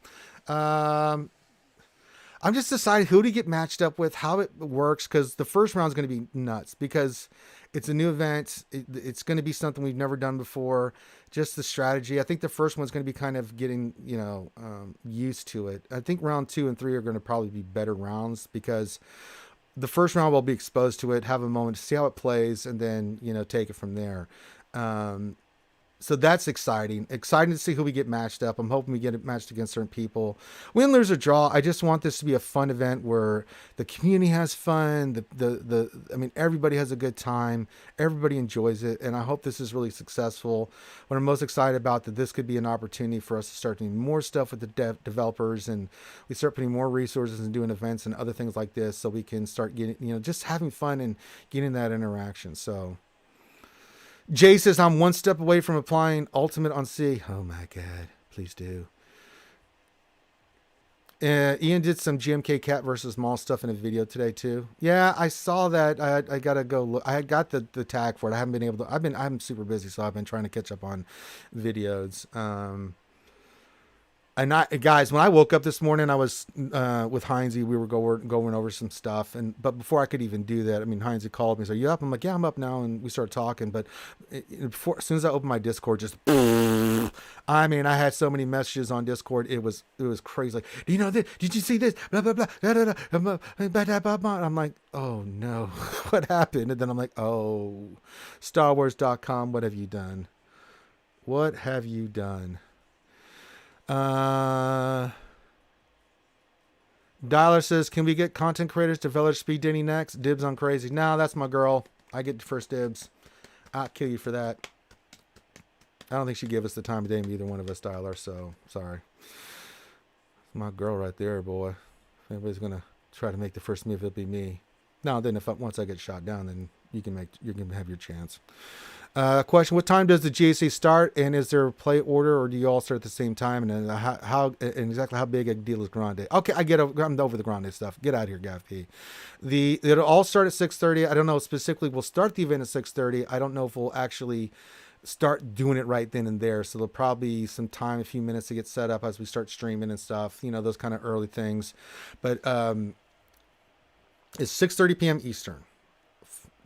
I'm just deciding who to get matched up with, how it works, because the first round is going to be nuts because it's a new event. It's going to be something we've never done before. Just the strategy. I think the first one's going to be kind of getting, used to it. I think round 2 and 3 are going to probably be better rounds because the first round we'll be exposed to it, have a moment to see how it plays, and then, take it from there. So that's exciting. Exciting to see who we get matched up. I'm hoping we get it matched against certain people. Win, lose, or draw. I just want this to be a fun event where the community has fun. Everybody has a good time. Everybody enjoys it. And I hope this is really successful. What I'm most excited about that this could be an opportunity for us to start doing more stuff with the developers, and we start putting more resources and doing events and other things like this so we can start getting, just having fun and getting that interaction. So Jay says, I'm one step away from applying Ultimate on C. Oh my God, please do. Ian did some GMK Cat versus Maul stuff in a video today too. Yeah, I saw that. I gotta go look. I got the tag for it. I haven't been able to. I'm super busy, so I've been trying to catch up on videos. And guys, when I woke up this morning, I was with Heinzie. We were going over some stuff, but before I could even do that, I mean, Heinzie called me and said, "You up?" I'm like, "Yeah, I'm up now," and we started talking. But as soon as I opened my Discord, just I mean, I had so many messages on Discord. It was crazy. Like, do you know this? Did you see this? Blah blah blah. Da, da, da, blah, blah, blah, blah. I'm like, oh no, what happened? And then I'm like, oh, StarWars.com. What have you done? What have you done? Dialer says, can we get content creators to Veller speed dating next? Dibs on crazy. No, that's my girl. I get first dibs. I'll kill you for that. I don't think she'd give us the time of day, either one of us, Dialer, so sorry. My girl right there, boy. If anybody's gonna try to make the first move, it'll be me. No, then once I get shot down, then you can have your chance. Question: what time does the GAC start, and is there a play order, or do you all start at the same time? And how exactly how big a deal is Grande? Okay, I'm over the Grande stuff. Get out of here, Gav P. It'll all start at 6:30. I don't know specifically. We'll start the event at 6:30. I don't know if we'll actually start doing it right then and there. So there'll probably be some time, a few minutes to get set up as we start streaming and stuff. You know, those kind of early things. But it's 6:30 p.m. Eastern,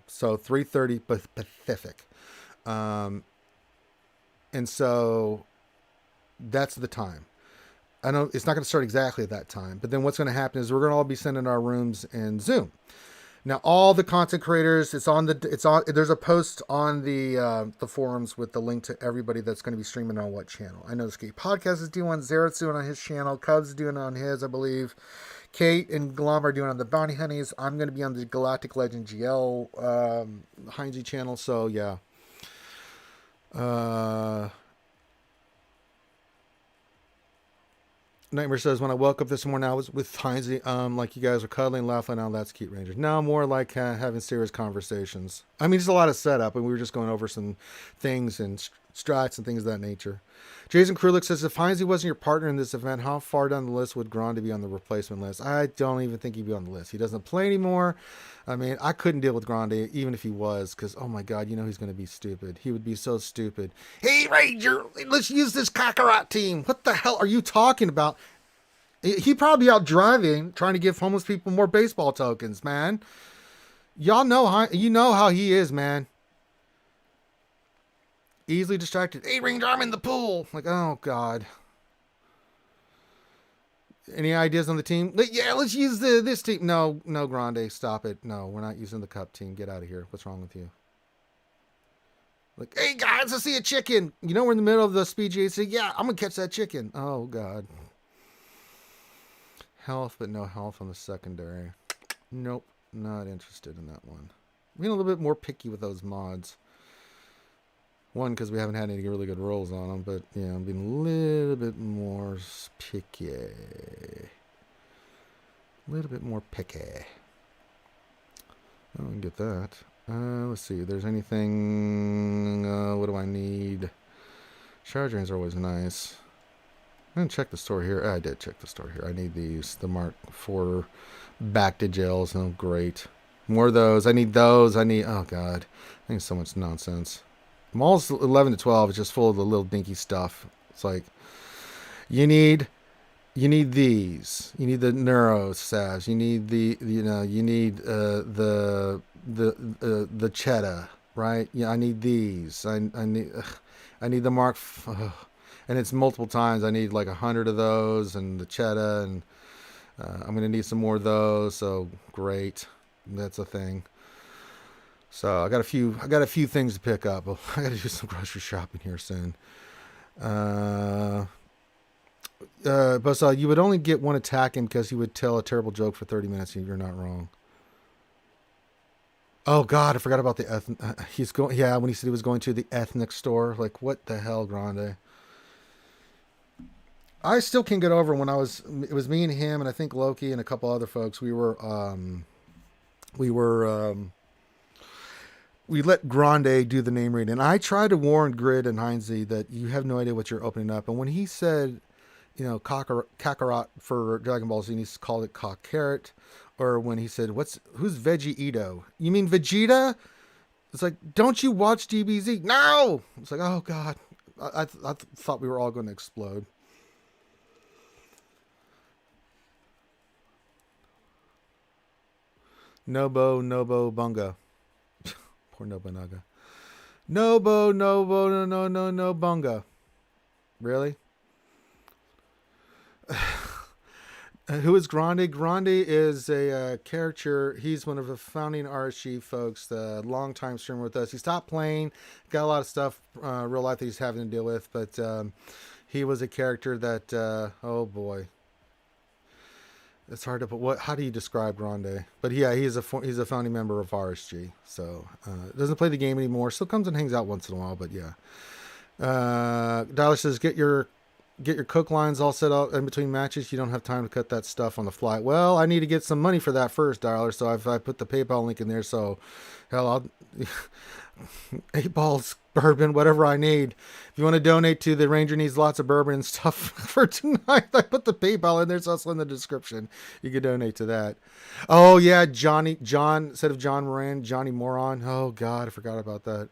so 3:30 Pacific. And so that's the time. I know it's not going to start exactly at that time, but then what's going to happen is we're going to all be sending our rooms in Zoom. Now, all the content creators, there's a post on the forums with the link to everybody that's going to be streaming on what channel. I know the Skate Podcast is doing one, Zeret's doing on his channel, Cubs is doing it on his, I believe. Kate and Glom are doing on the Bounty Honeys. I'm going to be on the Galactic Legend GL Heinzie channel, so yeah. Nightmare says, when I woke up this morning, I was with Heinzie, like you guys were cuddling, laughing. Oh, that's cute, Rangers. No, more like having serious conversations. I mean, it's a lot of setup, and we were just going over some things and strats and things of that nature. Jason Krulik says, if Heinzie wasn't your partner in this event, how far down the list would Grande be on the replacement list? I don't even think he'd be on the list. He doesn't play anymore. I mean, I couldn't deal with Grande, even if he was, because, oh my God, you know he's going to be stupid. He would be so stupid. Hey, Ranger, let's use this Kakarot team. What the hell are you talking about? He'd probably be out driving, trying to give homeless people more baseball tokens, man. Y'all know how he is, man. Easily distracted. Hey, Ranger, I'm in the pool. Like, oh, God. Any ideas on the team? Yeah, let's use this team. No, Grande, stop it. No, we're not using the cup team. Get out of here. What's wrong with you? Like, hey, guys, I see a chicken. You know we're in the middle of the speed GAC. Yeah, I'm going to catch that chicken. Oh, God. Health, but no health on the secondary. Nope, not interested in that one. Being a little bit more picky with those mods. One, because we haven't had any really good rolls on them, but yeah, I'm being a little bit more picky. A little bit more picky. I can get that. Let's see if there's anything. What do I need? Shower drains are always nice. I didn't check the store here. I did check the store here. I need these. The Mark IV back to gels. Oh, great. More of those. I need those. Oh, God. I think it's so much nonsense. Maul's 11 to 12 is just full of the little dinky stuff. It's like, you need these. You need the neuro salves. You need the cheddar, right? Yeah, I need these. I need the Mark. And it's multiple times. I need like 100 of those and the cheddar, and I'm gonna need some more of those. So great, that's a thing. So I got a few things to pick up. I got to do some grocery shopping here soon. But you would only get one attack in because he would tell a terrible joke for 30 minutes. And you're not wrong. Oh God, I forgot about the he's going. Yeah, when he said he was going to the ethnic store. Like, what the hell, Grande? I still can't get over when it was me and him, and I think Loki and a couple other folks. We let Grande do the name reading. And I tried to warn Grid and Heinzie that you have no idea what you're opening up. And when he said, Kakarot for Dragon Ball Z, and he called it Kakarot, or when he said, who's Veggie Ito? You mean Vegeta? It's like, don't you watch DBZ? No! It's like, oh God. I thought we were all going to explode. Nobo Bunga. Poor Nobunaga. Nobo no Bunga. Really? Who is Grande? Grande is a character. He's one of the founding RSG folks, the longtime streamer with us. He stopped playing, got a lot of stuff, real life that he's having to deal with, but he was a character that, oh boy. It's hard to put. How do you describe Grande? But yeah, he's a founding member of RSG. So doesn't play the game anymore. Still comes and hangs out once in a while. But yeah, Dialer says get your cook lines all set up in between matches. You don't have time to cut that stuff on the fly. Well, I need to get some money for that first, Dialer. So I put the PayPal link in there. So hell, I'll 8 balls bourbon, whatever I need. If you want to donate to the Ranger Needs Lots of Bourbon and stuff for tonight, I put the PayPal in there. It's also in the description. You can donate to that. Oh yeah, John, instead of John Moran, Johnny Moron. Oh God, I forgot about that.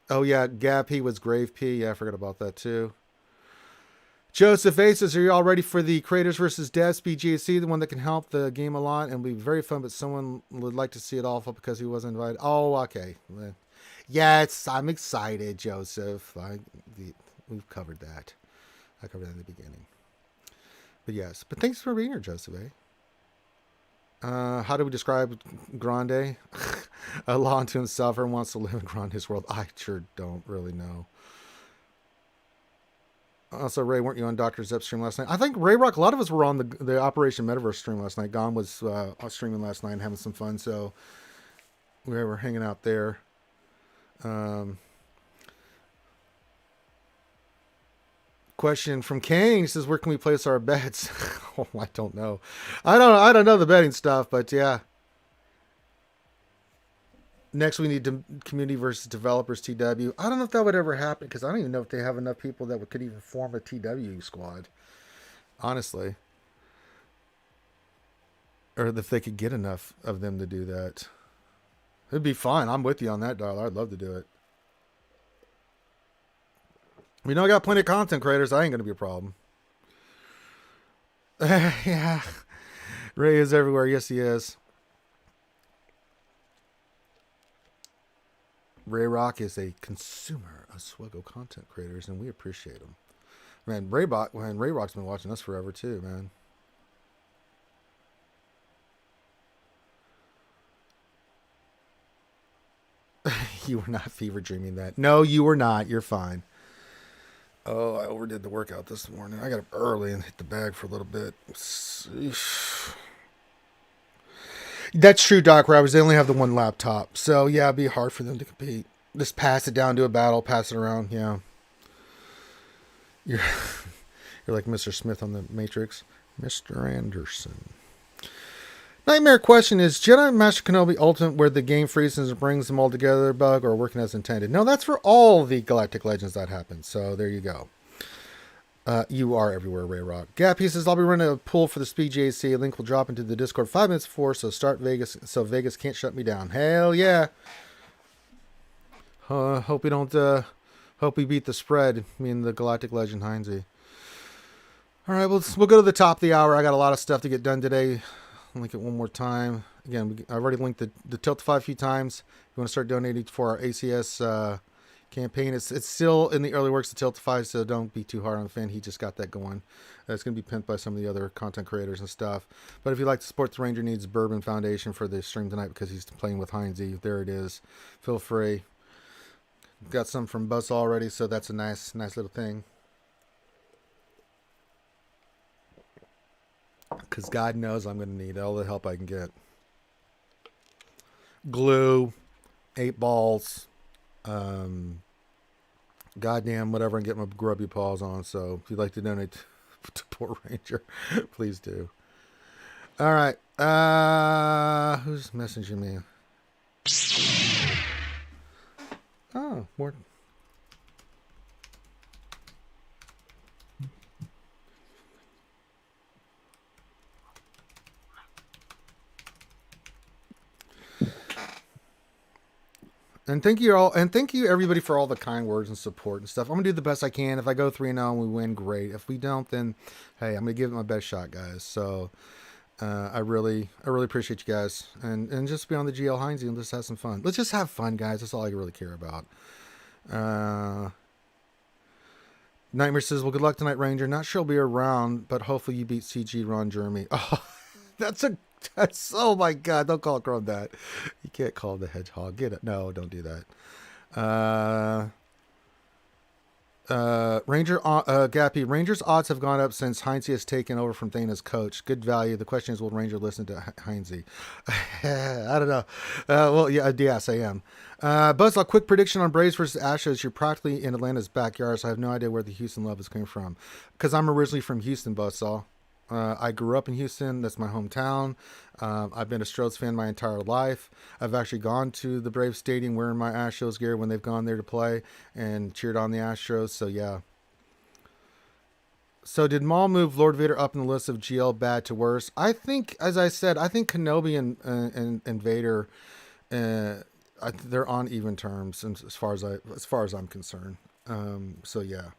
Oh yeah, Gab P was Grave P. Yeah, I forgot about that too. Joseph Aces, are you all ready for the Creators versus Devs BGAC, the one that can help the game a lot and will be very fun, but someone would like to see it all because he wasn't invited? Oh, okay. Yes, I'm excited, Joseph. We've covered that. I covered that in the beginning. But yes, but thanks for being here, Joseph. How do we describe Grande? A law unto himself. Everyone wants to live in Grande's world. I sure don't really know. Also, Ray, weren't you on Dr. Zep's stream last night? I think Ray Rock, a lot of us were on the Operation Metaverse stream last night. Gon was streaming last night and having some fun, so we were hanging out there. Question from Kang. He says, where can we place our bets? Oh, I don't know. I don't know the betting stuff, but yeah. Next, we need community versus developers TW. I don't know if that would ever happen because I don't even know if they have enough people that could even form a TW squad. Honestly. Or if they could get enough of them to do that. It'd be fine. I'm with you on that, Darla. I'd love to do it. We know I got plenty of content creators. I ain't going to be a problem. Yeah. Ray is everywhere. Yes, he is. Ray Rock is a consumer of SWGOH content creators, and we appreciate him. Man, Ray Rock's been watching us forever too, man. You were not fever dreaming that. No, you were not. You're fine. Oh, I overdid the workout this morning. I got up early and hit the bag for a little bit. That's true, Doc Roberts. They only have the one laptop. So, yeah, it'd be hard for them to compete. Just pass it down to a battle, pass it around. Yeah. You're like Mr. Smith on the Matrix. Mr. Anderson. Nightmare question is Jedi Master Kenobi Ultimate where the game freezes and brings them all together bug or working as intended? No, that's for all the Galactic Legends that happens. So there you go. You are everywhere, Ray Rock. Gap he says, I'll be running a pool for the Speed JC. A link will drop into the Discord 5 minutes before, so start Vegas so Vegas can't shut me down. Hell yeah. Hope we don't hope we beat the spread. I mean the Galactic Legend Heinze. Alright, we'll go to the top of the hour. I got a lot of stuff to get done today. I'll link it one more time. Again, I've already linked the Tiltify a few times. If you want to start donating for our ACS campaign, it's still in the early works of Tiltify, so don't be too hard on the fan. He just got that going. It's going to be pimped by some of the other content creators and stuff. But if you'd like to support the Ranger Needs Bourbon Foundation for the stream tonight because he's playing with Heinze, there it is. Feel free. Got some from Buzz already, so that's a nice little thing. Because God knows I'm going to need all the help I can get. Glue, 8 balls, goddamn whatever, and get my grubby paws on. So if you'd like to donate to Poor Ranger, please do. All right. Who's messaging me? Oh, more. And thank you all, and thank you everybody for all the kind words and support and stuff. I'm gonna do the best I can. If I go 3-0 and we win, great. If we don't, then hey, I'm gonna give it my best shot, guys. So I really appreciate you guys, and just be on the GL Heinze and let's have some fun. Let's just have fun, guys. That's all I really care about. Nightmare says, "Well, good luck tonight, Ranger. Not sure I'll be around, but hopefully you beat CG Ron Jeremy." Oh, that's oh my God! Don't call Chrome that. You can't call him the Hedgehog. Get it? No, don't do that. Ranger Gappy, Rangers odds have gone up since Heinze has taken over from Thane as coach. Good value. The question is, will Ranger listen to Heinze? I don't know. Well, yeah, yes, I am. Buzz, a quick prediction on Braves versus Astros. You're practically in Atlanta's backyard, so I have no idea where the Houston love is coming from. Because I'm originally from Houston, Buzzsaw. I grew up in Houston. That's my hometown. I've been a Astros fan my entire life. I've actually gone to the Braves Stadium wearing my Astros gear when they've gone there to play and cheered on the Astros. So, yeah. So, did Maul move Lord Vader up in the list of GL bad to worse? I think, as I said, I think Kenobi and Vader, they're on even terms as far as I'm concerned. So, yeah.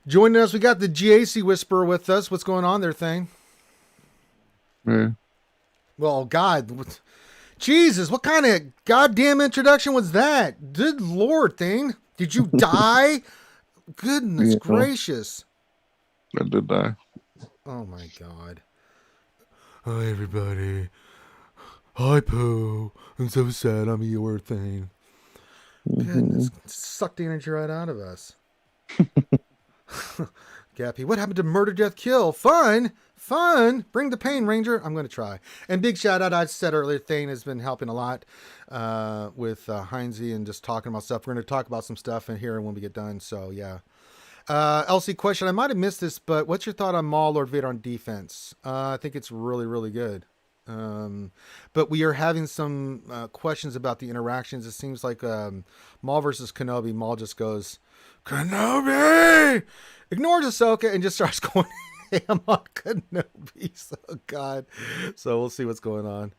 Joining us, we got the GAC Whisperer with us. What's going on there, Thane? Yeah. Well, God, Jesus, what kind of goddamn introduction was that? Good Lord, Thane. Did you die? Goodness gracious. I did die. Oh, my God. Hi, everybody. Hi, Pooh. I'm so sad I'm your Thane. Goodness, sucked the energy right out of us. Gappy, what happened to Murder, Death, Kill? Fun! Bring the pain, Ranger. I'm going to try. And big shout out, I said earlier, Thane has been helping a lot with Heinze and just talking about stuff. We're going to talk about some stuff in here when we get done. So, yeah. LC question, I might have missed this, but what's your thought on Maul Lord Vader on defense? I think it's really, really good. But we are having some questions about the interactions. It seems like Maul versus Kenobi. Maul just goes, Kenobi! Ignores Ahsoka and just starts going ham on Kenobi. So, God. So, we'll see what's going on.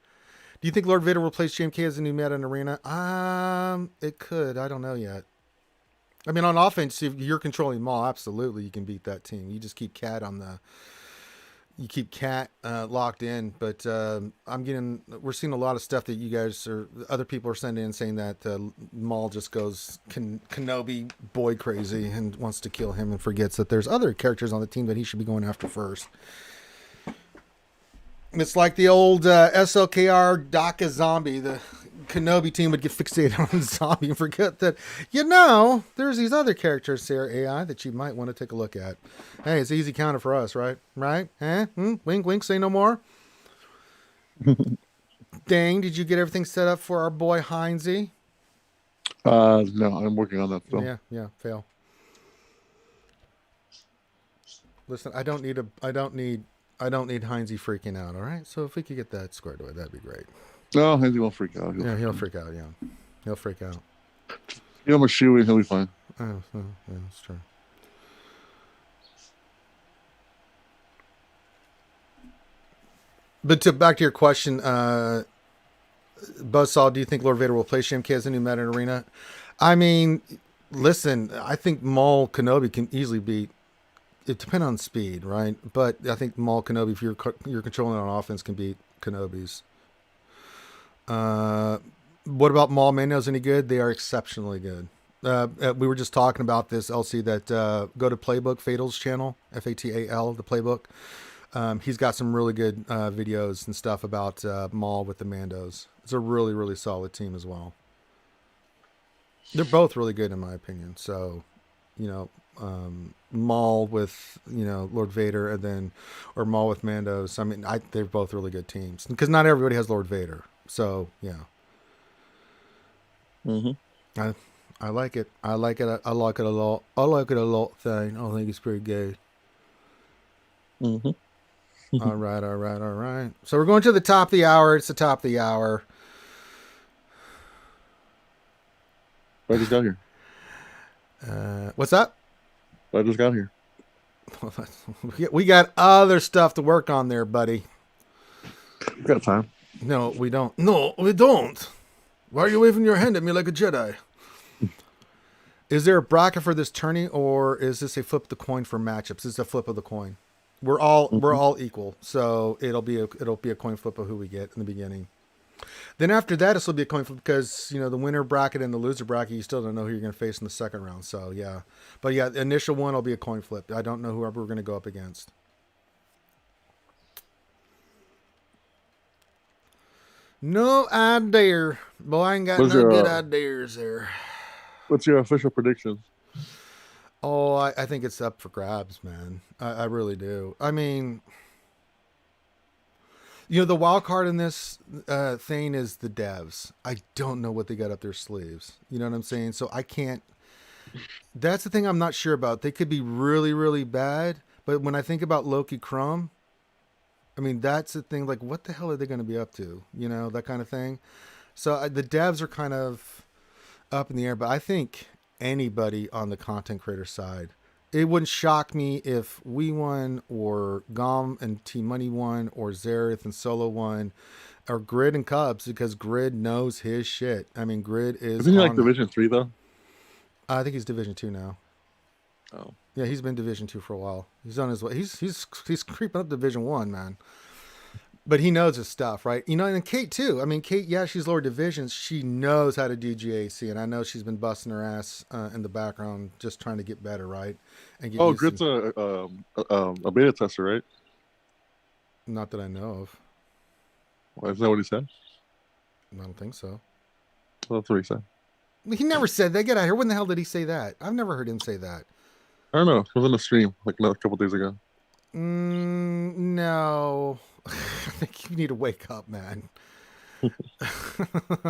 Do you think Lord Vader will replace JMK as a new meta in Arena? It could. I don't know yet. I mean, on offense, if you're controlling Maul, absolutely, you can beat that team. You just keep Cat locked in, but we're seeing a lot of stuff that you guys or other people are sending in saying that Maul just goes Kenobi boy crazy and wants to kill him and forgets that there's other characters on the team that he should be going after first. It's like the old SLKR DACA zombie. The Kenobi team would get fixated on the zombie and forget that, there's these other characters there, AI, that you might want to take a look at. Hey, it's easy counter for us, right? Right? Wink, wink, say no more. Dang, did you get everything set up for our boy Heinze? No, I'm working on that still. Yeah, fail. Listen, I don't need Heinze freaking out, all right? So if we could get that squared away, that'd be great. No, Heinze won't freak out. He'll freak out, yeah. He'll freak out. Give him a shoe and he'll be fine. Oh, yeah, that's true. But back to your question, Buzzsaw, do you think Lord Vader will play JMK as a new meta in Arena? I mean, listen, I think Maul Kenobi can easily beat. It depends on speed, right? But I think Maul Kenobi, if you're controlling on offense, can beat Kenobis. What about Maul Mandos? Any good? They are exceptionally good. We were just talking about this, LC, that go to Playbook, Fatal's channel, FATAL, the Playbook. He's got some really good videos and stuff about Maul with the Mandos. It's a really, really solid team as well. They're both really good in my opinion. So, Maul with, Lord Vader or Maul with Mandos. I mean, they're both really good teams because not everybody has Lord Vader. So, yeah. Mm-hmm. I like it. I like it a lot. I like it a lot, Thane. I think it's pretty good. Mm-hmm. All right. So we're going to the top of the hour. It's the top of the hour. I just got here. What's that? I just got here. We got other stuff to work on there, buddy. You got time. No, we don't. No, we don't. Why are you waving your hand at me like a Jedi? Is there a bracket for this tourney, or is this a flip of the coin for matchups? This is a flip of the coin. We're all Mhm. equal, so it'll be a coin flip of who we get in the beginning. Then after that, it'll be a coin flip because the winner bracket and the loser bracket, you still don't know who you're going to face in the second round. So yeah, but yeah, the initial one will be a coin flip. I don't know whoever we're going to go up against. No idea. Boy, I ain't got What's no good your ideas there. what's your official prediction? Oh, I think it's up for grabs, man. I really do. I mean, the wild card in this thing is the devs. I don't know what they got up their sleeves. You know what I'm saying? So I can't. That's the thing I'm not sure about. They could be really, really bad. But when I think about Loki Crumb, I mean, that's the thing. Like, what the hell are they going to be up to? That kind of thing. So the devs are kind of up in the air. But I think anybody on the content creator side, it wouldn't shock me if we won or Gom and Team Money won or Zareth and Solo won or Grid and Cubs because Grid knows his shit. I mean, Grid is Isn't he like on. Division 3 though? I think he's Division 2 now. Oh, Yeah, he's been Division 2 for a while. He's on his way. He's creeping up Division 1, man. But he knows his stuff, right? And Kate too. I mean, Kate, yeah, she's lower divisions. She knows how to do GAC, and I know she's been busting her ass in the background, just trying to get better, right? And get oh, used Grid's to. a beta tester, right? Not that I know of. Well, is that what he said? I don't think so. Well, that's what he said. He never said that. Get out of here. When the hell did he say that? I've never heard him say that. I don't know. It was on the stream like a couple days ago. No. I think you need to wake up, man.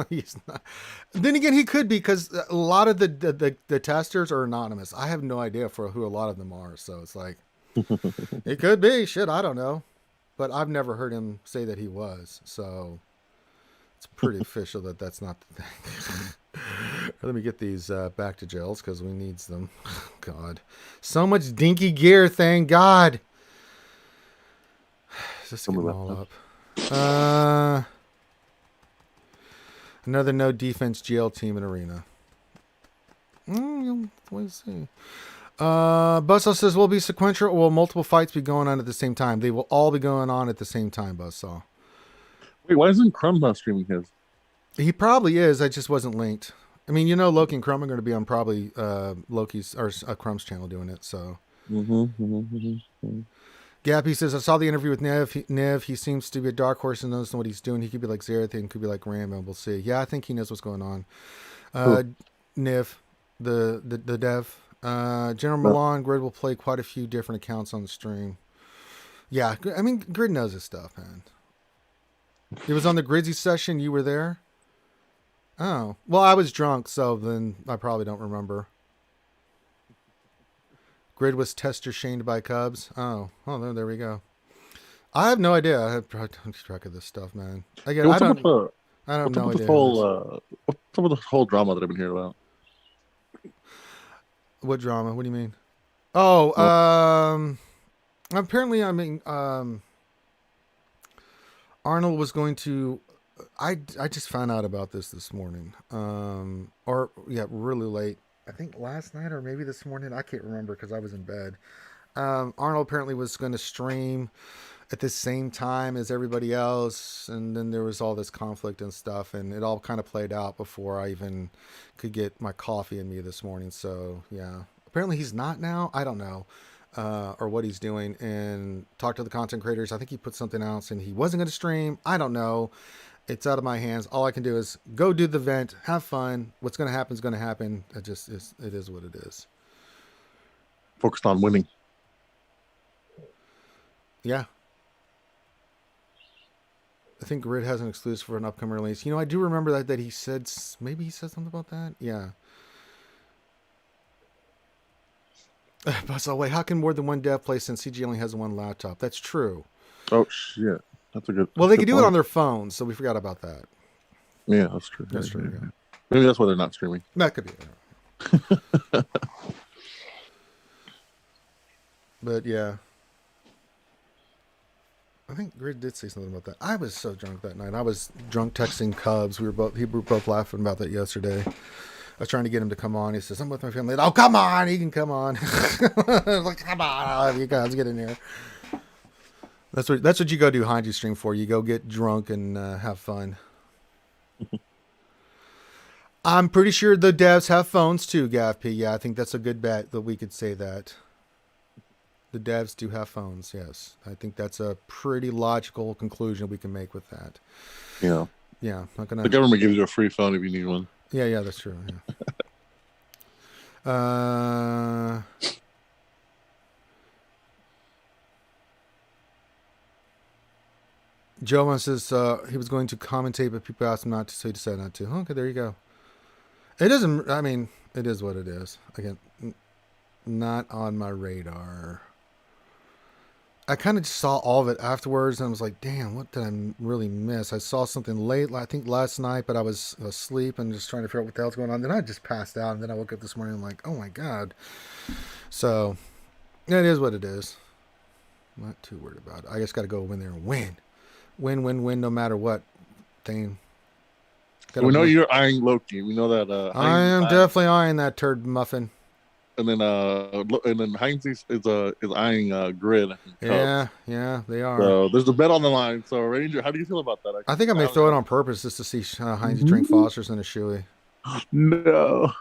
He's not. Then again, he could be because a lot of the testers are anonymous. I have no idea for who a lot of them are. So it's like, it could be. Shit, I don't know. But I've never heard him say that he was. So it's pretty official that that's not the thing. Let me get these back to jails because we needs them. God. So much dinky gear, thank God. Just to get them all up. Another no defense GL team in arena. We'll see. Buzzsaw says, will it be sequential or will multiple fights be going on at the same time? They will all be going on at the same time, Buzzsaw. Wait, why isn't Crumb not streaming his? He probably is. I just wasn't linked. I mean, Loki and Crumb are going to be on probably Loki's or Crumb's channel doing it. So, Gappy says, I saw the interview with Nev. He seems to be a dark horse and knows what he's doing. He could be like Zareth and could be like Rambo. We'll see. Yeah, I think he knows what's going on. Nev, the dev. General Milan, Grid will play quite a few different accounts on the stream. Yeah, I mean, Grid knows his stuff, man. It was on the Grizzy session. You were there? Oh. Well, I was drunk, so then I probably don't remember. Grid was tester shamed by Cubs. Oh, there we go. I have no idea. I have to keep track of this stuff, man. Again, I don't know idea. What's up with the whole drama that I've been hearing about? What drama? What do you mean? Oh, apparently, Arnold was going to. I just found out about this morning. Really late. I think last night or maybe this morning. I can't remember because I was in bed. Arnold apparently was going to stream at the same time as everybody else, and then there was all this conflict and stuff, and it all kind of played out before I even could get my coffee in me this morning. So yeah, apparently he's not now. I don't know. Or what he's doing, and talk to the content creators. I think he put something else and he wasn't going to stream. I don't know. It's out of my hands. All I can do is go do the event, have fun. What's going to happen is going to happen. It is what it is. Focused on winning. Yeah. I think Grid has an exclusive for an upcoming release. I do remember that he said, maybe he said something about that. Yeah. But wait, how can more than one dev play since CG only has one laptop? That's true. Oh shit, that's a good. Well, they could do it on their phones, so we forgot about that. Yeah, that's true. That's true. Yeah. Maybe that's why they're not streaming. That could be. But yeah, I think Grid did say something about that. I was so drunk that night. I was drunk texting Cubs. We were both laughing about that yesterday. I was trying to get him to come on. He says, I'm with my family. Oh, come on. He can come on. Like, come on. You guys get in here. That's what you go do Hanji stream for. You go get drunk and have fun. I'm pretty sure the devs have phones too, GavP. Yeah, I think that's a good bet that we could say that. The devs do have phones, yes. I think that's a pretty logical conclusion we can make with that. Yeah. Yeah, not gonna. The government gives you a free phone if you need one. Yeah, that's true. Yeah. Joe says he was going to commentate, but people asked him not to, so he decided not to. Okay, there you go. It doesn't. I mean, it is what it is. Again, not on my radar. I kind of just saw all of it afterwards, and I was like, damn, what did I really miss? I saw something late, I think last night, but I was asleep and just trying to figure out what the hell's going on. Then I just passed out, and then I woke up this morning and I'm like, oh my God. So, it is what it is. I'm not too worried about it. I just got to go in there and win. Win, no matter what thing. We know you're eyeing Loki. We know that. I am definitely eyeing that turd muffin. And then Heinz is eyeing Grid. Yeah, they are. So there's a bet on the line. So Ranger, how do you feel about that? I think I may throw it on purpose just to see Heinz drink Foster's in a shoey. No.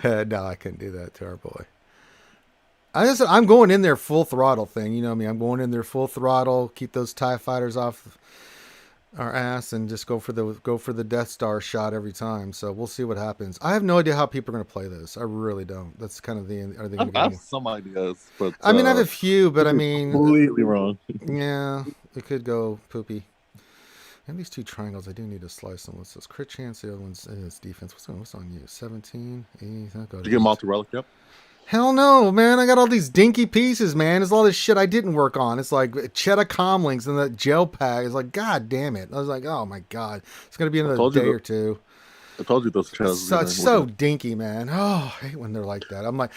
No, I couldn't do that to our boy. I'm going in there full throttle thing. You know me. I'm going in there full throttle. Keep those TIE fighters off our ass and just go for the Death Star shot every time. So we'll see what happens. I have no idea how people are going to play this. I really don't. That's kind of I have some ideas, but I mean, I have a few, but I mean, completely wrong. Yeah, it could go poopy. And these two triangles, I do need to slice them. What's this? Crit chance. The other one's defense. What's on you? 17. 8. Did you get multi-relic? Yep. Hell no, man. I got all these dinky pieces, man. There's all this shit I didn't work on. It's like Cheddar Comlinks and that gel pack. It's like, God damn it. I was like, oh my God. It's going to be another day or two. I told you those Cheddas. So dinky, man. Oh, I hate when they're like that. I'm like,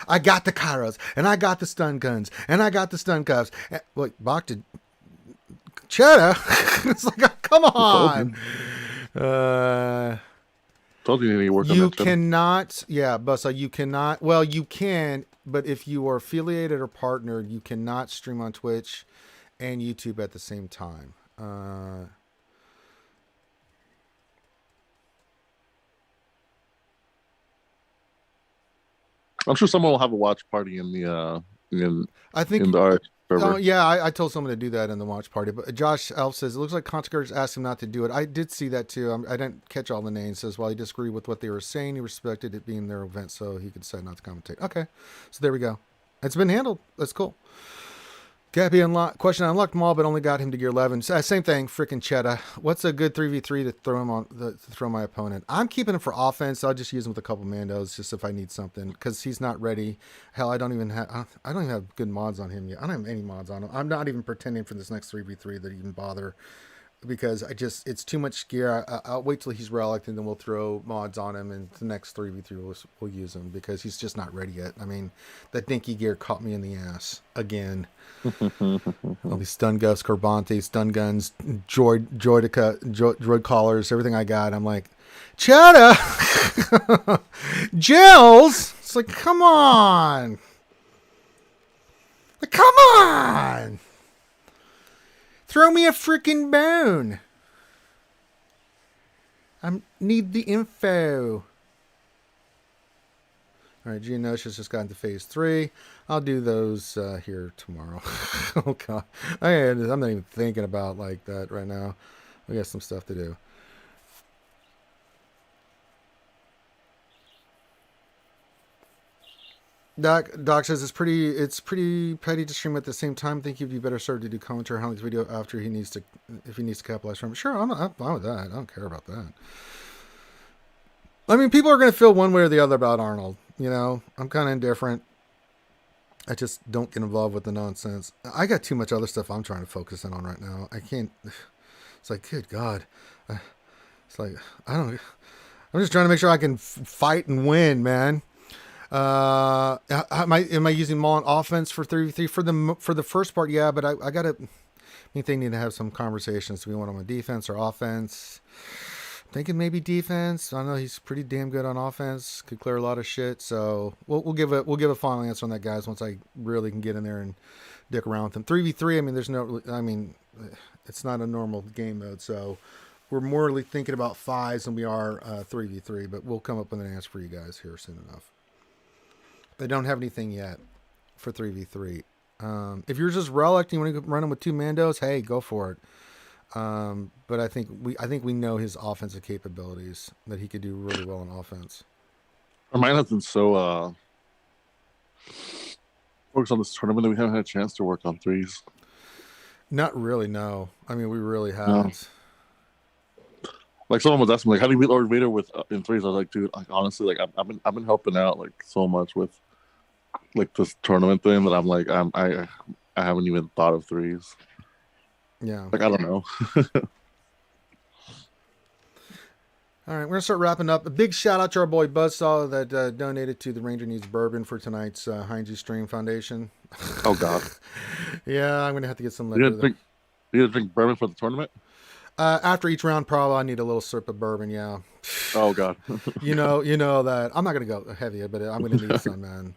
I got the Kairos, and I got the stun guns, and I got the stun cuffs. Wait, Bach did Cheddar? It's like, come on. Told you you work on you that cannot, yeah, Bussa, you cannot, well, you can, but if you are affiliated or partnered, you cannot stream on Twitch and YouTube at the same time. I'm sure someone will have a watch party in the in the RSG server. Oh yeah, I told someone to do that in the watch party. But Josh Elf says it looks like Consecrators asked him not to do it. I did see that too. I didn't catch all the names. Says while he disagreed with what they were saying, he respected it being their event, so he could decide not to commentate. Okay, so there we go. It's been handled. That's cool. Gabby question: I unlocked Maul, but only got him to gear 11. Same thing, freaking Cheddar. What's a good 3v3 to throw him on? To throw my opponent? I'm keeping him for offense. So I'll just use him with a couple Mandos, just if I need something, because he's not ready. Hell, I don't even have good mods on him yet. I don't have any mods on him. I'm not even pretending for this next 3v3 that even bother, because it's too much gear. I'll wait till he's relic, and then we'll throw mods on him, and the next 3v3 we'll use him, because he's just not ready yet. I mean, that dinky gear caught me in the ass again. All these stun guns, Carbante, stun guns, droid collars, everything I got. I'm like, Cheddar, gels. It's like, come on, throw me a freaking bone. I need the info. All right, Geonosia's just gotten to phase 3. I'll do those here tomorrow. Oh, God. I'm not even thinking about like that right now. We got some stuff to do. Doc says it's pretty petty to stream at the same time. I think he'd be better served to do commentary on his video after if he needs to capitalize from it. Sure, I'm fine with that. I don't care about that. I mean, people are going to feel one way or the other about Arnold. You know, I'm kind of indifferent. I just don't get involved with the nonsense. I got too much other stuff I'm trying to focus in on right now. I can't. It's like, good God. It's like, I'm just trying to make sure I can fight and win, man. Am I using Maul on offense for 33 for the first part? Yeah, but I gotta. I think they need to have some conversations. Do we want him on defense or offense? Thinking maybe defense. I know he's pretty damn good on offense. Could clear a lot of shit. So we'll give a final answer on that, guys, once I really can get in there and dick around with them. 3v3, I mean, it's not a normal game mode, so we're more really thinking about 5s than we are 3v3, but we'll come up with an answer for you guys here soon enough. They don't have anything yet for 3v3. If you're just Relic and you want to run him with 2 Mandos, hey, go for it. But I think we know his offensive capabilities, that he could do really well on offense. Our mind has been so focused on this tournament that we haven't had a chance to work on 3s. Not really, no. I mean, we really haven't. No. Like someone was asking, like, how do you beat Lord Vader with in 3s? I was like, dude, like honestly, like I've been helping out like so much with like this tournament thing that I'm like I haven't even thought of 3s. Yeah. Like I don't know. All right, we're going to start wrapping up. A big shout out to our boy Buzzsaw that donated to the Ranger Needs Bourbon for tonight's Heinz Stream Foundation. Oh, God. Yeah, I'm going to have to get some liquor. You gonna drink bourbon for the tournament? After each round, probably I need a little sip of bourbon, yeah. Oh, God. you know that. I'm not going to go heavy, but I'm going to need some, man.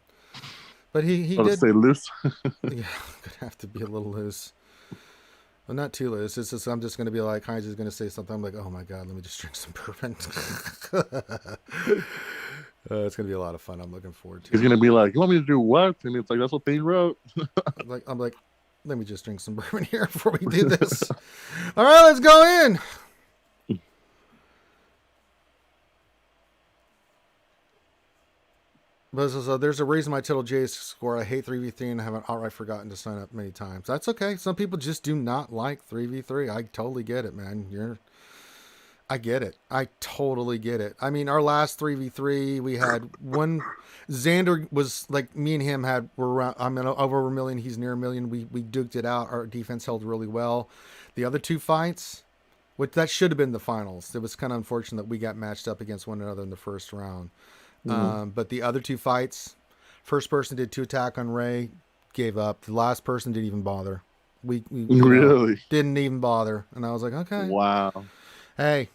But he did. Stay loose? Yeah, I'm going to have to be a little loose. Well, not too loose. It's just I'm just going to be like, Heinz is going to say something. I'm like, oh my God, let me just drink some bourbon. It's going to be a lot of fun. I'm looking forward to it. He's going to be like, you want me to do what? And it's like, that's what they wrote. I'm like, let me just drink some bourbon here before we do this. All right, let's go in. But so there's a reason my total J score. I hate 3v3 and I haven't outright forgotten to sign up many times. That's okay. Some people just do not like 3v3. I totally get it, man. I get it. I totally get it. I mean, our last 3v3, we had one. Xander was like, me and him were around. I'm over a million. He's near a million. We duked it out. Our defense held really well. The other 2 fights, which that should have been the finals. It was kind of unfortunate that we got matched up against one another in the first round. Mm-hmm. But the other 2 fights, first person did 2 attack on Ray, gave up. The last person didn't even bother. We really didn't even bother. And I was like, okay. Wow. Hey,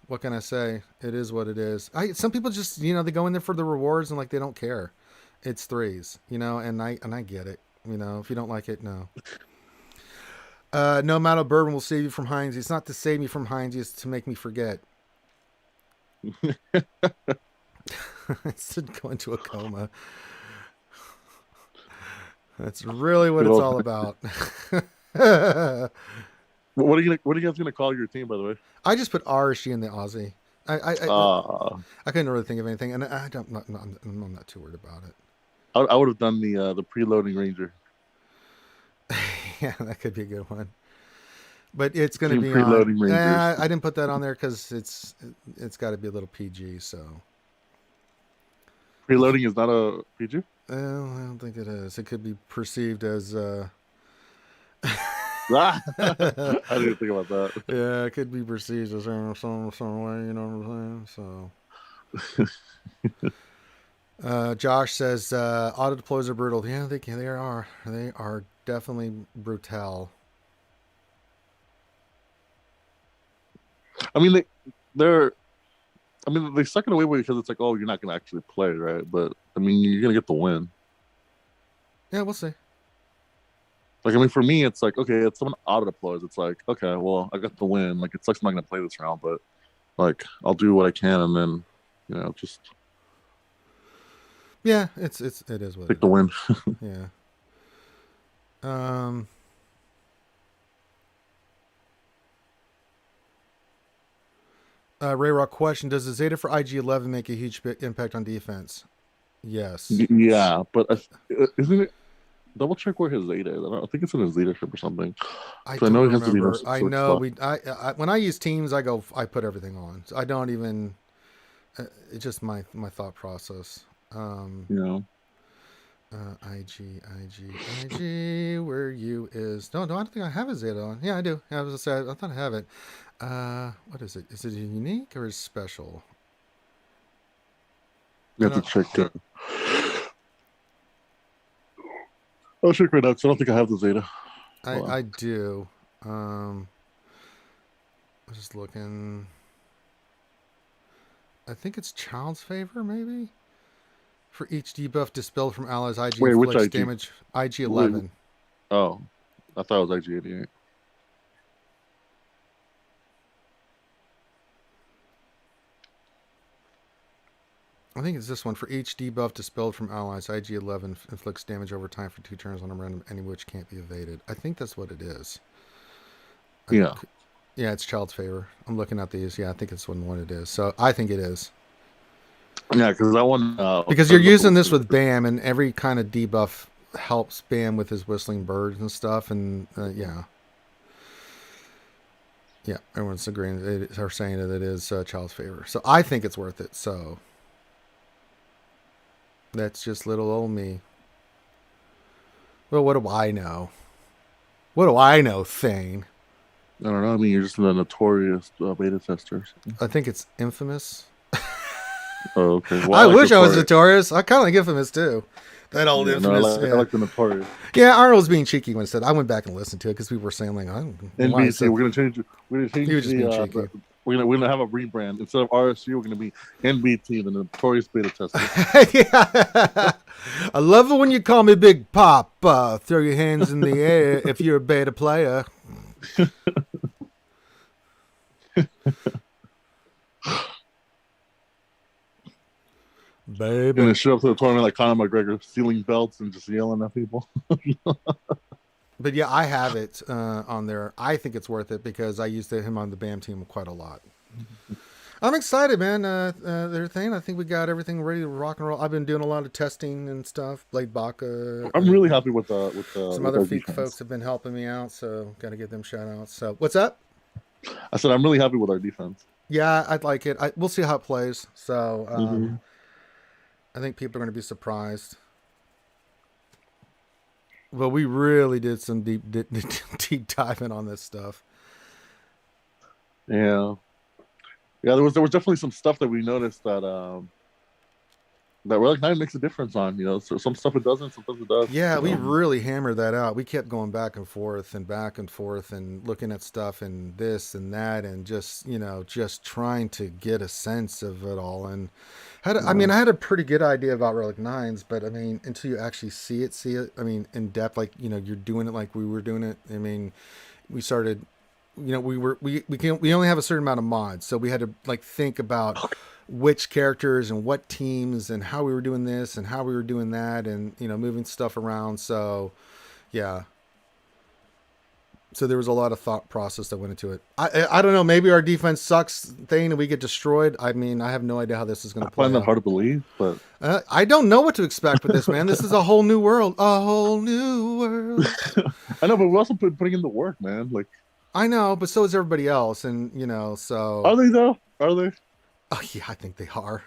what can I say? It is what it is. Some people just, they go in there for the rewards and like they don't care. It's 3s, and I get it. If you don't like it, no. No amount of bourbon will save you from Heinz. It's not to save me from Heinz, it's to make me forget. It's to go into a coma. That's really what it's all about. What are you guys gonna call your team, by the way? I just put RSG in the Aussie. I couldn't really think of anything, and I'm not too worried about it. I would have done the preloading Ranger. Yeah, that could be a good one. But it's going to be preloading Rangers. I didn't put that on there because it's got to be a little PG. So preloading is not a PG. Well, I don't think it is. It could be perceived as. I didn't think about that. Yeah, it could be perceived as some way. You know what I'm saying? So. Josh says auto deploys are brutal. Yeah, they are. They are definitely brutal. I mean, they suck it away because it's like, oh, you're not going to actually play, right? But, I mean, you're going to get the win. Yeah, we'll see. Like, I mean, for me, it's like, okay, if someone auto-deploys, it's like, okay, well, I got the win. Like, it sucks I'm not going to play this round, but, like, I'll do what I can and then, just... Yeah, it is what take the win. Yeah. Ray Rock question: does the Zeta for IG-11 make a huge impact on defense? Yes. Yeah, but isn't it? Double check where his Zeta is. I think it's in his leadership or something. I know he has to be. I know when I use teams, I put everything on. So I don't even. It's just my thought process. IG, where you is? No, I don't think I have a Zeta on. Yeah, I do. I thought I have it. What is it? Is it unique or is special? You have to check it. I'll check right now because I don't think I have the Zeta. I do. I'm just looking. I think it's Child's Favor, maybe? For each debuff dispelled from allies, IG Wait, which inflicts IG? damage. IG 11. Wait, oh, I thought it was IG88. I think it's this one. For each debuff dispelled from allies, IG 11 inflicts damage over time for 2 turns on a random enemy which can't be evaded. I think that's what it is. Yeah. Yeah, it's Child's Favor. I'm looking at these. Yeah, I think it's what it is. So I think it is. Yeah, because that one. Because you're using this with Bam, and every kind of debuff helps Bam with his whistling birds and stuff. And yeah. Yeah, everyone's agreeing. They're saying that it is Child's Favor. So I think it's worth it. So that's just little old me. Well, what do I know? What do I know, Thane? I don't know. I mean, you're just a notorious beta tester. I think it's Infamous. Oh, okay. Well, I wish I was notorious. I kind of like Infamous too. That old Infamous. No, I like the notorious. Yeah, Arnold was being cheeky when it said. I went back and listened to it because we were saying like, NBC. We're gonna change. We're gonna change. He was just being cheeky. We're gonna have a rebrand. Instead of RSG, we're gonna be NBT, the notorious beta tester. Yeah. I love it when you call me Big Pop. Throw your hands in the air if you're a beta player. Baby. Gonna show up to the tournament like Conor McGregor, stealing belts and just yelling at people. But yeah, I have it on there. I think it's worth it because I used him on the BAM team quite a lot. I'm excited, man. Thing. I think we got everything ready to rock and roll. I've been doing a lot of testing and stuff. Blade Baca. I'm really happy with some other Feek folks have been helping me out, so got to give them shout outs. So what's up? I said I'm really happy with our defense. Yeah, I'd like it. We'll see how it plays. So I think people are going to be surprised. Well, we really did some deep diving on this stuff. Yeah. Yeah, there was definitely some stuff that we noticed that Relic 9 makes a difference on, so some stuff it doesn't, sometimes it does. Yeah, we really hammered that out. We kept going back and forth and looking at stuff and this and that and just trying to get a sense of it all. And I had a pretty good idea about Relic 9s, but I mean, until you actually see it, in depth, like, you're doing it like we were doing it. I mean, we started, we only have a certain amount of mods, so we had to like think about which characters and what teams and how we were doing this and how we were doing that and moving stuff around. So yeah, so there was a lot of thought process that went into it. I don't know, maybe our defense sucks thing and we get destroyed. I mean, I have no idea how this is going to play. I find that hard to believe, but I don't know what to expect with this, man. This is a whole new world. I know, but we're also putting in the work, man. Like, I know, but so is everybody else, and so are they though? Are they? Oh yeah, I think they are.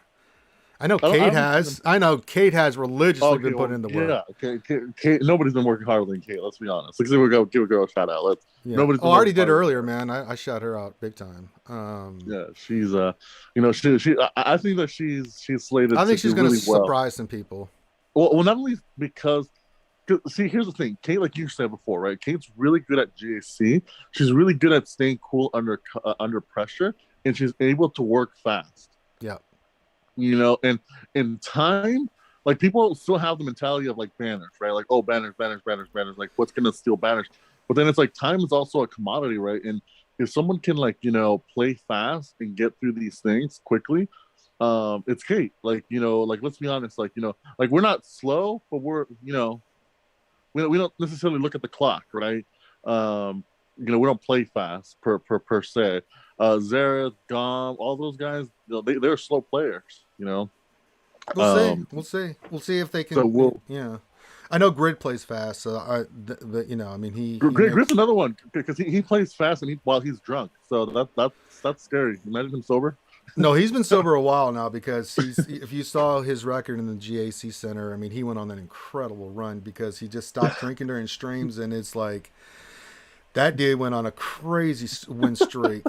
I know Kate has. I know Kate has religiously been putting in the work. Yeah, Kate, nobody's been working harder than Kate. Let's be honest. Let's give a girl a shout out. Nobody's. I already did earlier, man. I shot her out big time. Yeah, she's she. I think that she's slated. I think she's going to really surprise some people. Well, not only because. See, here's the thing. Kate, like you said before, right? Kate's really good at GAC. She's really good at staying cool under pressure, and she's able to work fast. Yeah. And in time, like, people still have the mentality of like banners, right? Like, oh, banners. Like, what's gonna steal banners? But then it's like time is also a commodity, right? And if someone can play fast and get through these things quickly, it's Kate. Like, let's be honest, like we're not slow, but we're we don't necessarily look at the clock, right? We don't play fast per se. Zareth, Gom, all those guys, they're slow players, We'll see if they can. So I know Grid plays fast, so Grid's another one because he plays fast and while he's drunk, so that's scary. Imagine him sober. No, he's been sober a while now because if you saw his record in the GAC Center, I mean, he went on an incredible run because he just stopped drinking during streams, and it's like that dude went on a crazy win streak.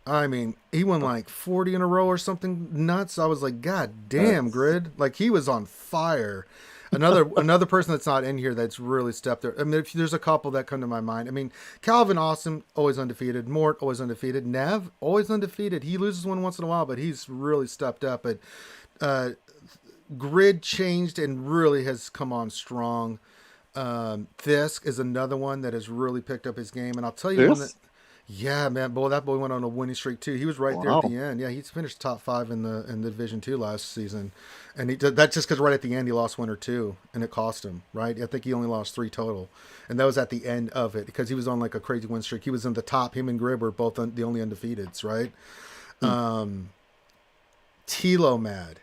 I mean, he won like 40 in a row or something nuts. I was like, God damn, Grid. Like, he was on fire. Another person that's not in here that's really stepped there. I mean, there's a couple that come to my mind. I mean, Calvin, awesome, always undefeated. Mort, always undefeated. Nev, always undefeated. He loses one once in a while, but he's really stepped up. But Grid changed and really has come on strong. Fisk is another one that has really picked up his game, and I'll tell you one that. This? Yeah, man, boy, that boy went on a winning streak too. He was right there at Wow. the end. Yeah, he's finished top 5 in the Division 2 last season, and that's just because right at the end he lost 1 or 2, and it cost him. Right, I think he only lost 3 total, and that was at the end of it because he was on like a crazy win streak. He was in the top. Him and Grib were both the only undefeateds. Right. Hmm. Tilo Mad,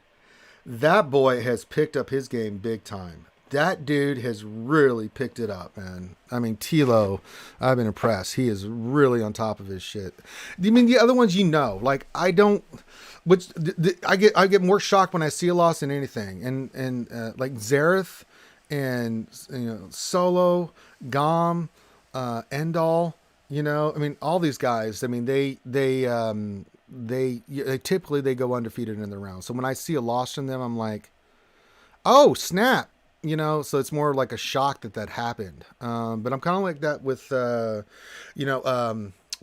that boy has picked up his game big time. That dude has really picked it up, man. I mean, Tilo, I've been impressed. He is really on top of his shit. I mean, the other ones, like I don't, which I get more shocked when I see a loss than anything, and like Zareth and Solo, Gom, Endall. I mean, all these guys. I mean, they typically they go undefeated in the round. So when I see a loss from them, I'm like, oh snap. So it's more like a shock that happened. But I'm kind of like that with,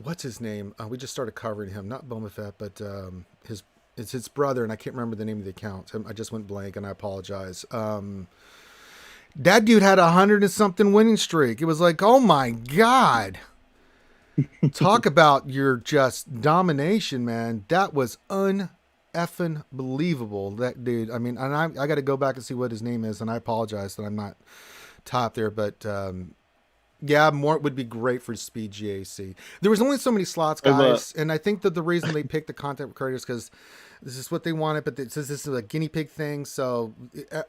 what's his name? We just started covering him, not Boba Fett, but it's his brother, and I can't remember the name of the account. I just went blank, and I apologize. That dude had 100 and something winning streak. It was like, oh my god. Talk about your just domination, man. That was effing believable. That dude. I mean, and I got to go back and see what his name is, and I apologize that I'm not top there, but yeah, more would be great for Speed GAC. There was only so many slots, guys, and I think that the reason they picked the content creators because this is what they wanted, but this is a guinea pig thing, so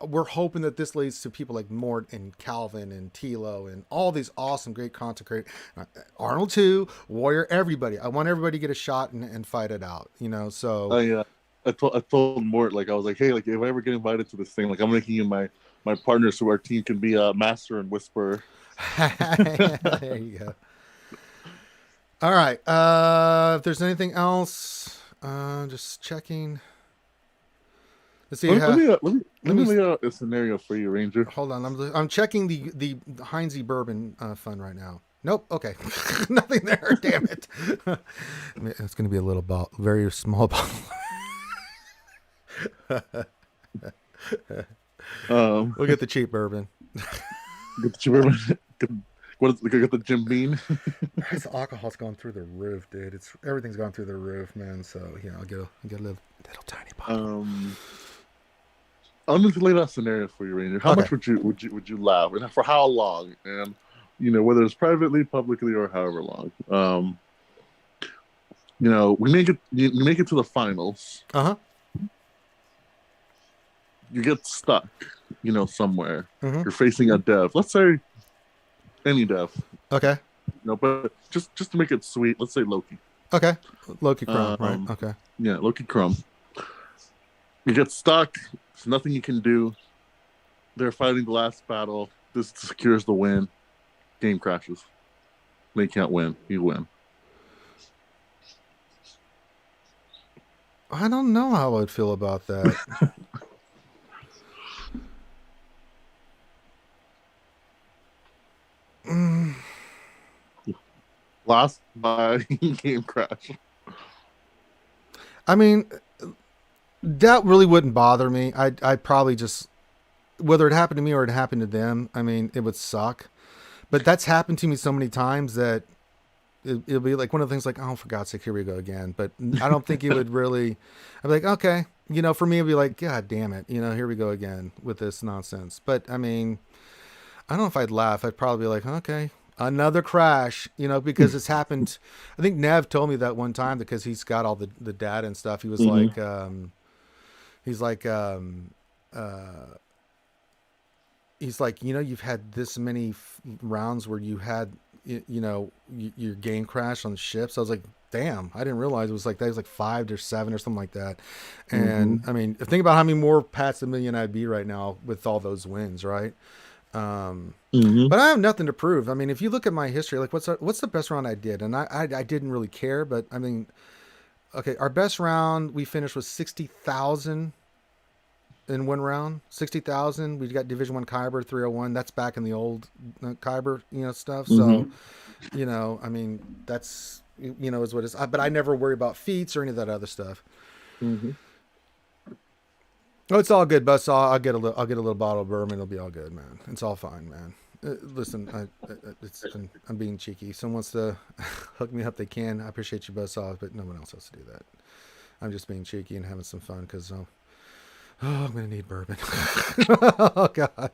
we're hoping that this leads to people like Mort and Calvin and Tilo and all these awesome, great content creators. Arnold too, Warrior, everybody. I want everybody to get a shot and fight it out, so. I told Mort, like, I was like, hey, like, if I ever get invited to this thing, like, I'm making you my partner so our team can be a master and whisperer. There you go. All right. If there's anything else, just checking. Let's see. Let me lay out a scenario for you, Ranger. Hold on. I'm checking the Heinz bourbon fund right now. Nope. Okay. Nothing there. Damn it. It's going to be a little bottle, very small bottle. We'll get the cheap bourbon. Get the cheap bourbon. Get the Jim Beam. The alcohol's going through the roof, dude. Everything's gone through the roof, man. So I'll get a little tiny bottle. I'm going to lay out a scenario for you, Ranger. How much would you laugh, and for how long? And whether it's privately, publicly, or however long. We make it. You make it to the finals. You get stuck, somewhere. Mm-hmm. You're facing a dev. Let's say any dev. Okay. But just to make it sweet, let's say Loki. Okay. Loki Crumb, right? Okay. Yeah, Loki Crumb. You get stuck. There's nothing you can do. They're fighting the last battle. This secures the win. Game crashes. They can't win. You win. I don't know how I would feel about that. Lost by game crash. I mean, that really wouldn't bother me. I'd probably just, whether it happened to me or it happened to them, I mean, it would suck. But that's happened to me so many times that it'll be like one of the things like, oh, for God's sake, here we go again. But I don't think it would really, I'd be like, okay. For me, it'd be like, God damn it. Here we go again with this nonsense. But I mean, I don't know if I'd laugh. I'd probably be like, okay, another crash, because it's happened. I think Nev told me that one time because he's got all the data and stuff. He was like, he's like, you've had this many rounds where you had, your game crash on ships. I was like, damn, I didn't realize it was like that. It was like 5 or 7 or something like that. And I mean, think about how many more past the million I'd be right now with all those wins, right? But I have nothing to prove. I mean, if you look at my history, like what's the best round I did? And I didn't really care, but I mean, okay, our best round we finished was 60,000 in one round. 60,000. We got Division 1 Kyber 301. That's back in the old Kyber, stuff. So, I mean, that's, is what it's, but I never worry about feats or any of that other stuff. Oh, it's all good, Bus. I'll get a little bottle of bourbon. It'll be all good, man. It's all fine, man. Listen, I'm being cheeky. Someone wants to hook me up, they can. I appreciate you, Buzz Saw, but no one else has to do that. I'm just being cheeky and having some fun because I'm gonna need bourbon. Oh God.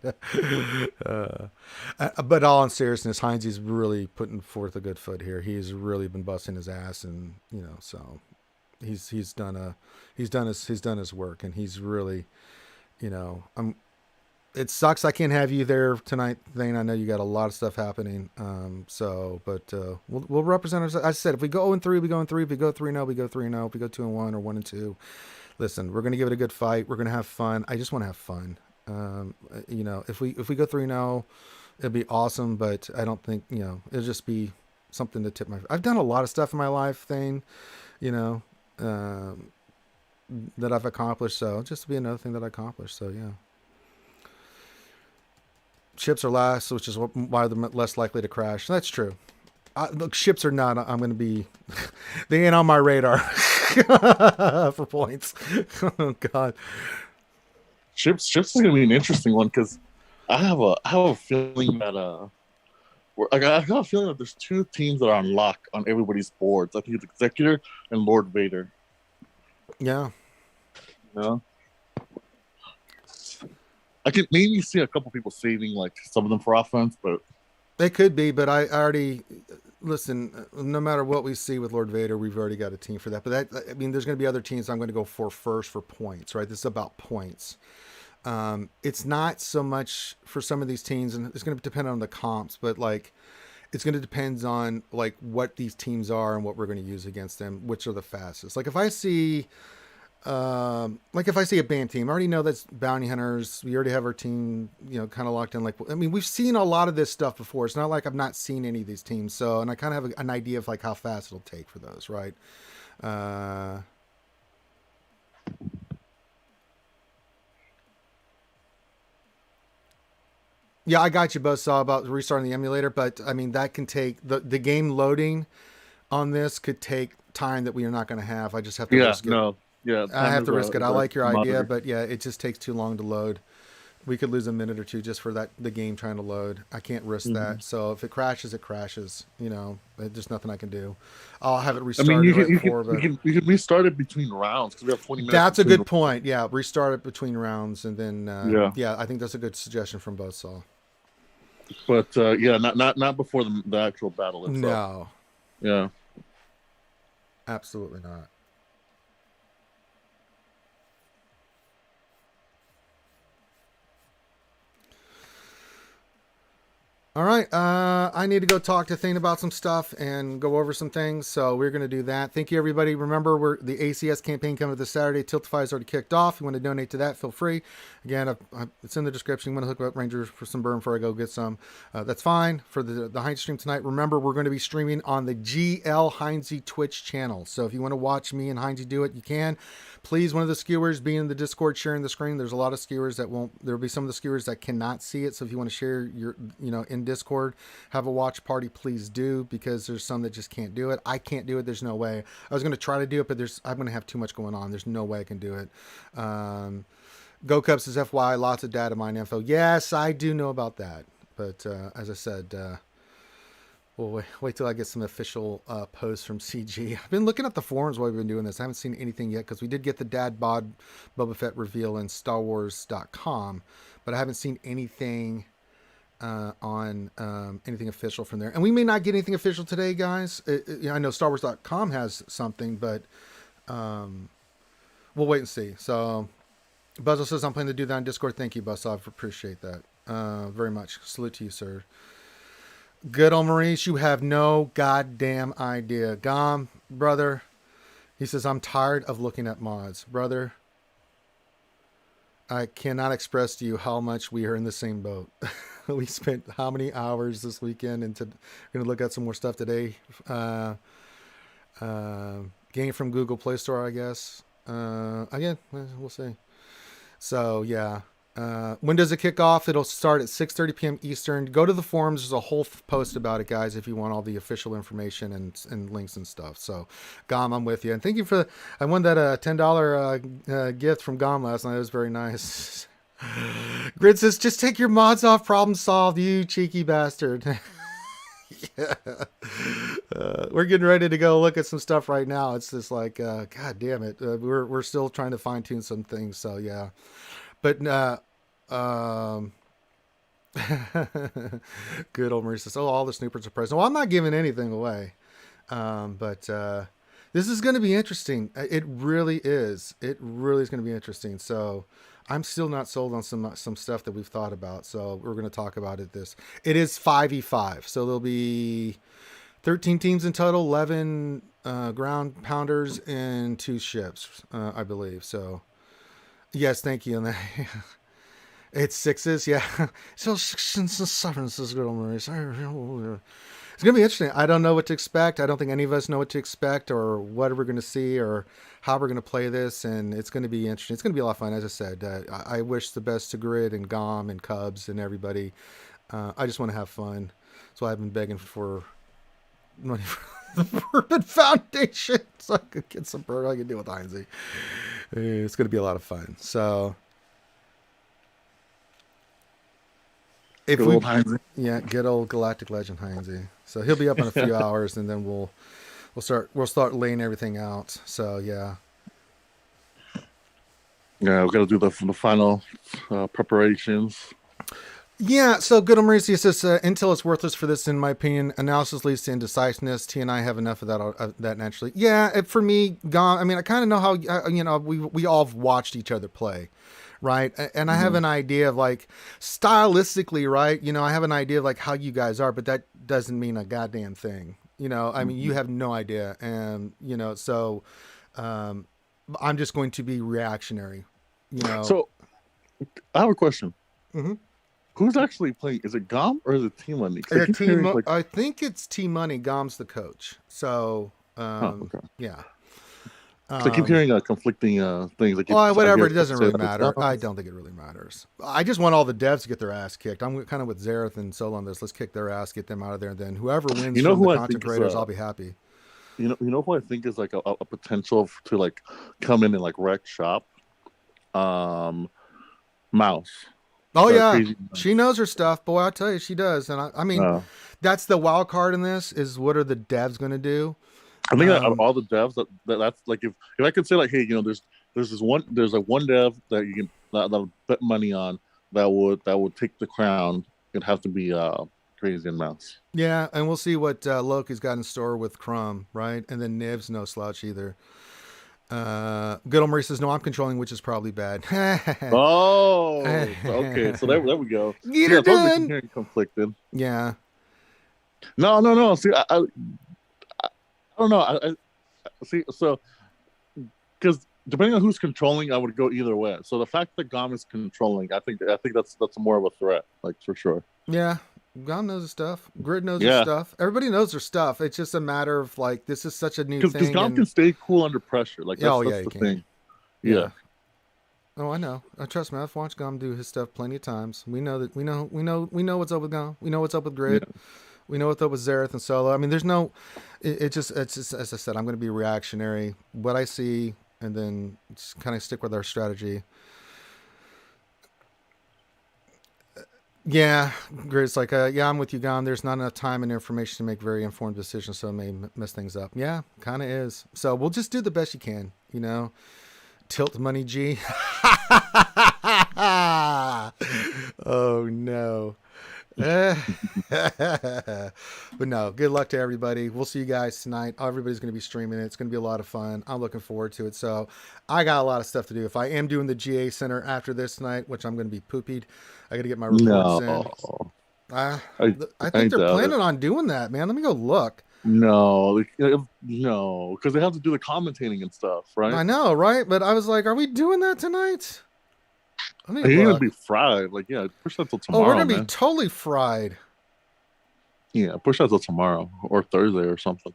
But all in seriousness, Heinz's really putting forth a good foot here. He's really been busting his ass, and so he's done his work, and he's really, I'm. It sucks I can't have you there tonight, Thane. I know you got a lot of stuff happening. But we'll represent ourselves. I said if we go 0-3, we go 3. If we go 3-0, we go 3-0. If we go 2-1 or 1-2, listen, we're gonna give it a good fight. We're gonna have fun. I just want to have fun. If we go 3-0, it'd be awesome. But I don't think it'll just be something to tip my. I've done a lot of stuff in my life, Thane. That I've accomplished. So just to be another thing that I accomplished. So yeah. Ships are last, which is why they're less likely to crash. That's true. Look, ships are not. I'm going to be. They ain't on my radar for points. Oh God. Ships is gonna be an interesting one because I have a feeling that I have a feeling that there's two teams that are on lock on everybody's boards. I think it's Executor and Lord Vader. Yeah. I could maybe see a couple people saving like some of them for offense, but they could be. But I already listen. No matter what we see with Lord Vader, we've already got a team for that. But there's going to be other teams I'm going to go for first for points. Right? This is about points. It's not so much for some of these teams, and it's going to depend on the comps. But like, it's going to depend on like what these teams are and what we're going to use against them, which are the fastest. Like if I see a BAM team, I already know that's bounty hunters. We already have our team, kind of locked in. Like, I mean, we've seen a lot of this stuff before. It's not like I've not seen any of these teams. So, and I kind of have an idea of like how fast it'll take for those, right? Yeah, I got you both saw about restarting the emulator, but I mean, that can take the game loading on this could take time that we are not going to have. I just have to risk it. No. Yeah, I have to risk it. I like your idea, but yeah, it just takes too long to load. We could lose a minute or two just for the game trying to load. I can't risk that. So if it crashes, it crashes. There's nothing I can do. I'll have it restarted you can restart it between rounds because we have 20 minutes. That's a good point. Yeah, restart it between rounds, and then I think that's a good suggestion from both Saul. But not before the actual battle itself. No. Yeah. Absolutely not. All right, I need to go talk to Thane about some stuff and go over some things, so we're going to do that. Thank you, everybody. Remember, the ACS campaign coming this Saturday. Tiltify is already kicked off. If you want to donate to that, feel free. Again, it's in the description. You want to hook up Rangers for some burn before I go get some. That's fine. For the Heinz stream tonight, remember, we're going to be streaming on the GL Heinzy Twitch channel. So if you want to watch me and Heinzy do it, you can. Please, one of the skewers be in the Discord sharing the screen. There's a lot of skewers that won't. There'll be some of the skewers that cannot see it. So if you want to share your, in Discord, have a watch party, please do, because there's some that just can't do it. I can't do it. There's no way. I was going to try to do it, but I'm going to have too much going on. There's no way I can do it. Go Cubs says FY, lots of data mine info. Yes, I do know about that. But as I said, we'll wait till I get some official posts from CG. I've been looking at the forums while we've been doing this. I haven't seen anything yet because we did get the Dad Bod Boba Fett reveal in StarWars.com, but I haven't seen anything on anything official from there. And we may not get anything official today, guys. I know StarWars.com has something, but we'll wait and see. So Buzzle says, I'm planning to do that on Discord. Thank you, Buzzle. I appreciate that very much. Salute to you, sir. Good old Maurice, you have no goddamn idea. Gom, brother, he says, I'm tired of looking at mods. Brother, I cannot express to you how much we are in the same boat. We spent how many hours this weekend and going to look at some more stuff today. Game from Google Play Store, I guess. Again, we'll see. So, yeah. When does it kick off? It'll start at 6:30 p.m. Eastern. Go to the forums. There's a whole post about it, guys, if you want all the official information and links and stuff. So, Gom, I'm with you. And thank you for... I won that $10 gift from Gom last night. It was very nice. Grid says, just take your mods off. Problem solved, you cheeky bastard. Yeah. We're getting ready to go look at some stuff right now. It's just like, God damn it. We're still trying to fine tune some things. So, yeah. But good old Marie says, "Oh, all the snoopers are present." Well, I'm not giving anything away, but this is going to be interesting. It really is. It really is going to be interesting. So I'm still not sold on some stuff that we've thought about. So we're going to talk about it. It is 5v5, so there'll be 13 teams in total, 11 ground pounders and 2 ships, I believe. So. Yes, thank you. And it's 6s, yeah. So 6s and 7s is good, Marie. It's gonna be interesting. I don't know what to expect. I don't think any of us know what to expect or what we're gonna see or how we're gonna play this. And it's gonna be interesting. It's gonna be a lot of fun. As I said, I wish the best to Grid and Gom and Cubs and everybody. I just want to have fun. So I've been begging for money for the Bourbon Foundation so I could get some bourbon I can deal with Heinze. It's going to be a lot of fun. So, if good old Heinze. Yeah, good old Galactic Legend Heinze. So he'll be up in a few hours, and then we'll start laying everything out. So yeah. Yeah, we've got to do the final preparations. Yeah, so good old Mauricio says, Intel is worthless for this, in my opinion. Analysis leads to indecisiveness. T and I have enough of that naturally. Yeah, for me, Gone. I mean, I kind of know how, we all have watched each other play, right? And I have an idea of, like, stylistically, right? I have an idea of, like, how you guys are, but that doesn't mean a goddamn thing. I mean, you have no idea. And, so I'm just going to be reactionary, So, I have a question. Mm-hmm. Who's actually playing? Is it Gom or is it T Money? I think it's T Money. Gom's the coach. So, okay. Yeah. I keep hearing conflicting things. Whatever. It doesn't really matter. I don't think it really matters. I just want all the devs to get their ass kicked. I'm kind of with Zareth and Solo on this. Let's kick their ass, get them out of there, and then whoever wins from the content creators, I'll be happy. You know who I think is like a potential to like come in and like wreck shop? Mouse. Oh yeah, she knows her stuff, boy. I tell you, she does. And I mean, that's the wild card in this. Is what are the devs going to do? I think out of all the devs, that's like if I could say like, hey, there's one dev that you can that'll bet money on that would take the crown. It'd have to be Crazy and Mouse. Yeah, and we'll see what Loki's got in store with Crumb, right? And then Niv's no slouch either. Good old Marie says, no, I'm controlling, which is probably bad. Oh, okay. So there we go. Get her done. Hearing conflicted. Yeah. No. See, I don't know. I see. So, because depending on who's controlling, I would go either way. So the fact that Gom is controlling, I think that's more of a threat, like for sure. Yeah. Gom knows his stuff. Grid knows his stuff. Everybody knows their stuff. It's just a matter of like, this is such a new thing. Because Gom can stay cool under pressure. Like that's the thing. Yeah. Oh, I know. Trust me. I've watched Gom do his stuff plenty of times. We know what's up with Gom. We know what's up with Grid. Yeah. We know what's up with Zareth and Solo. I mean, there's no. It's just as I said. I'm going to be reactionary. What I see, and then just kind of stick with our strategy. Yeah, Grid's like, I'm with you, Gom. There's not enough time and information to make very informed decisions, so it may mess things up. Yeah, kind of is. So we'll just do the best you can, Tilt money, G. Oh, no. But no, good luck to everybody. We'll see you guys tonight. Everybody's going to be streaming it. It's going to be a lot of fun. I'm looking forward to it. So I got a lot of stuff to do. If I am doing the GA Center after this tonight, which I'm going to be poopied, I got to get my reports in. I think they're planning on doing that, man. Let me go look. No, because they have to do the commentating and stuff, right? I know, right? But I was like, are we doing that tonight? You're going to be fried. Like, yeah, push that till tomorrow. Oh, we're going to be totally fried. Yeah, push that till tomorrow or Thursday or something.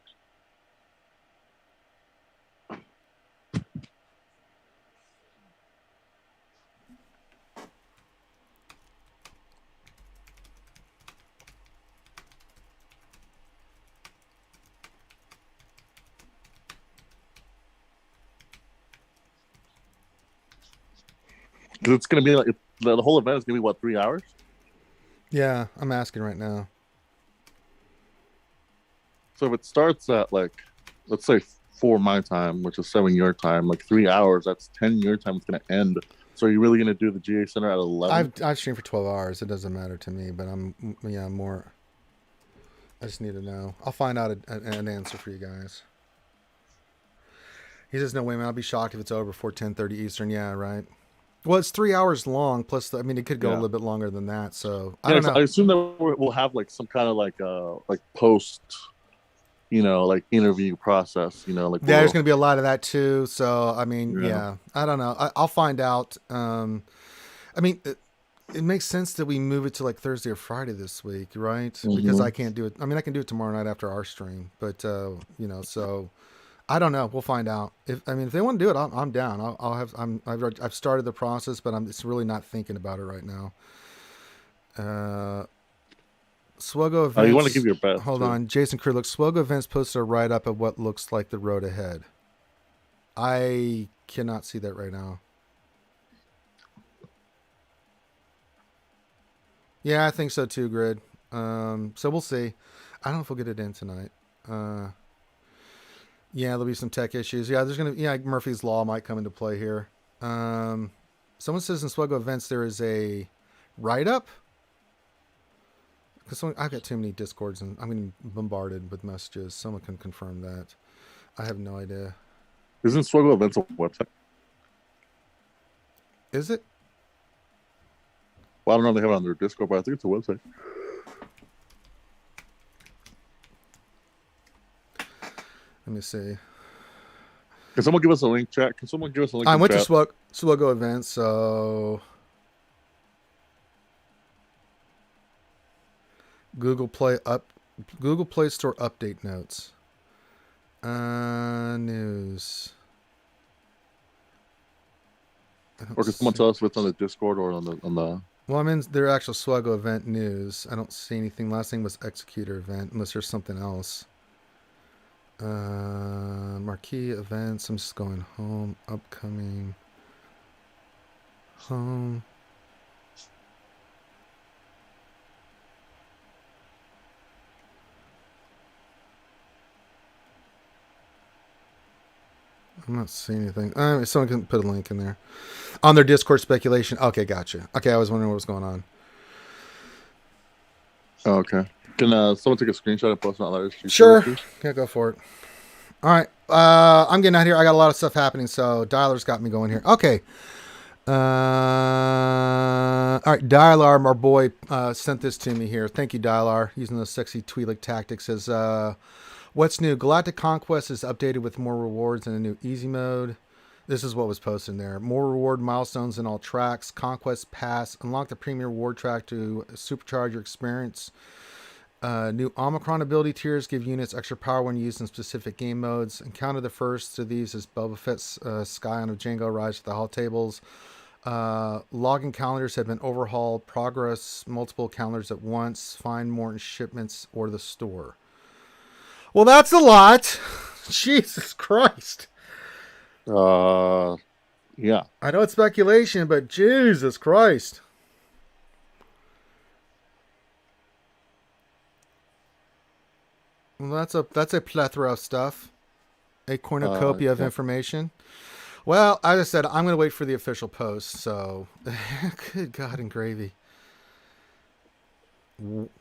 Because it's gonna be like the whole event is gonna be what, 3 hours? Yeah, I'm asking right now. So if it starts at like, let's say 4 my time, which is 7 your time, like 3 hours, that's 10 your time. It's gonna end. So are you really gonna do the GA Center at 11? I've streamed for 12 hours. It doesn't matter to me, but I'm more. I just need to know. I'll find out an answer for you guys. He says, "No way, man. I'll be shocked if it's over before 10:30 Eastern." Yeah, right. Well, it's 3 hours long. Plus, I mean, it could go a little bit longer than that. So I don't know. I assume that we'll have like some kind of like post, like interview process. Like there's going to be a lot of that too. So I mean, yeah I don't know. I'll find out. I mean, it makes sense that we move it to like Thursday or Friday this week, right? Mm-hmm. Because I can't do it. I mean, I can do it tomorrow night after our stream, but so I don't know. We'll find out. If they want to do it, I'm down. I've started the process, but I'm just really not thinking about it right now. SWGOH events. You want to give your best. Hold on, Jason Crew. Look, SWGOH events posted a write up of what looks like the road ahead. I cannot see that right now. Yeah, I think so too, Grid. So we'll see. I don't know if we'll get it in tonight. Yeah, there'll be some tech issues. Yeah, Murphy's Law might come into play here. Someone says in SWGOH events there is a write-up. Because I've got too many Discords and I'm getting bombarded with messages. Someone can confirm that. I have no idea. Isn't SWGOH events a website? Is it? Well, I don't know if they have it on their Discord, but I think it's a website. Let me see. Can someone give us a link, chat? Can someone give us a link? I went to SWGOH events, so Google Play Store update notes. News. Or can someone tell us if it's on the Discord or on the? Well, I'm in their actual SWGOH event news. I don't see anything. Last thing was Executor event, unless there's something else. Marquee events. I'm just going home. Upcoming. Home. I'm not seeing anything. Someone can put a link in there. On their Discord speculation. Okay, gotcha. Okay, I was wondering what was going on. Oh, okay. Can someone take a screenshot and post it on RSG? Sure. Yeah, go for it. All right. I'm getting out here. I got a lot of stuff happening, so Dialer's got me going here. Okay. All right, Dialar, our boy, sent this to me here. Thank you, Dialar, using those sexy Twi'lek tactics. Says, what's new? Galactic Conquest is updated with more rewards and a new easy mode. This is what was posted in there. More reward milestones in all tracks. Conquest Pass. Unlock the premier reward track to supercharge your experience. New Omicron ability tiers give units extra power when used in specific game modes. Encounter the first of these is Boba Fett's Scion of Django Rise to the Hall tables. Login calendars have been overhauled. Progress multiple calendars at once. Find more in shipments or the store. Well, that's a lot. Jesus Christ. Yeah. I know it's speculation, but Jesus Christ. Well, that's a plethora of stuff. A cornucopia of information. Well, as I said, I'm going to wait for the official post. So, good God and gravy.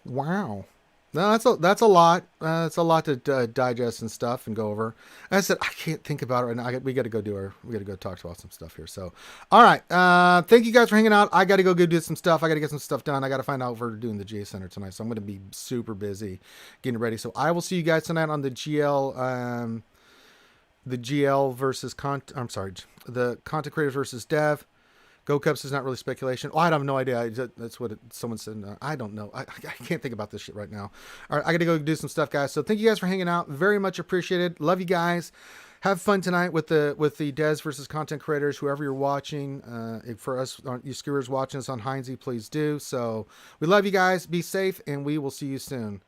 Wow. No, that's a lot. It's a lot to digest and stuff and go over. As I said, I can't think about it right now. We got to go talk about some stuff here. So, all right. Thank you guys for hanging out. I got to go do some stuff. I got to get some stuff done. I got to find out if we're doing the GA Center tonight. So I'm going to be super busy getting ready. So I will see you guys tonight on the GL. The GL versus the content creators versus dev. Go Cups is not really speculation. Oh, I have no idea. That's what someone said. I don't know. I can't think about this shit right now. All right, I got to go do some stuff, guys. So thank you guys for hanging out. Very much appreciated. Love you guys. Have fun tonight with the devs versus content creators. Whoever you're watching, for us, you skewers watching us on Heinze, please do. So we love you guys. Be safe, and we will see you soon.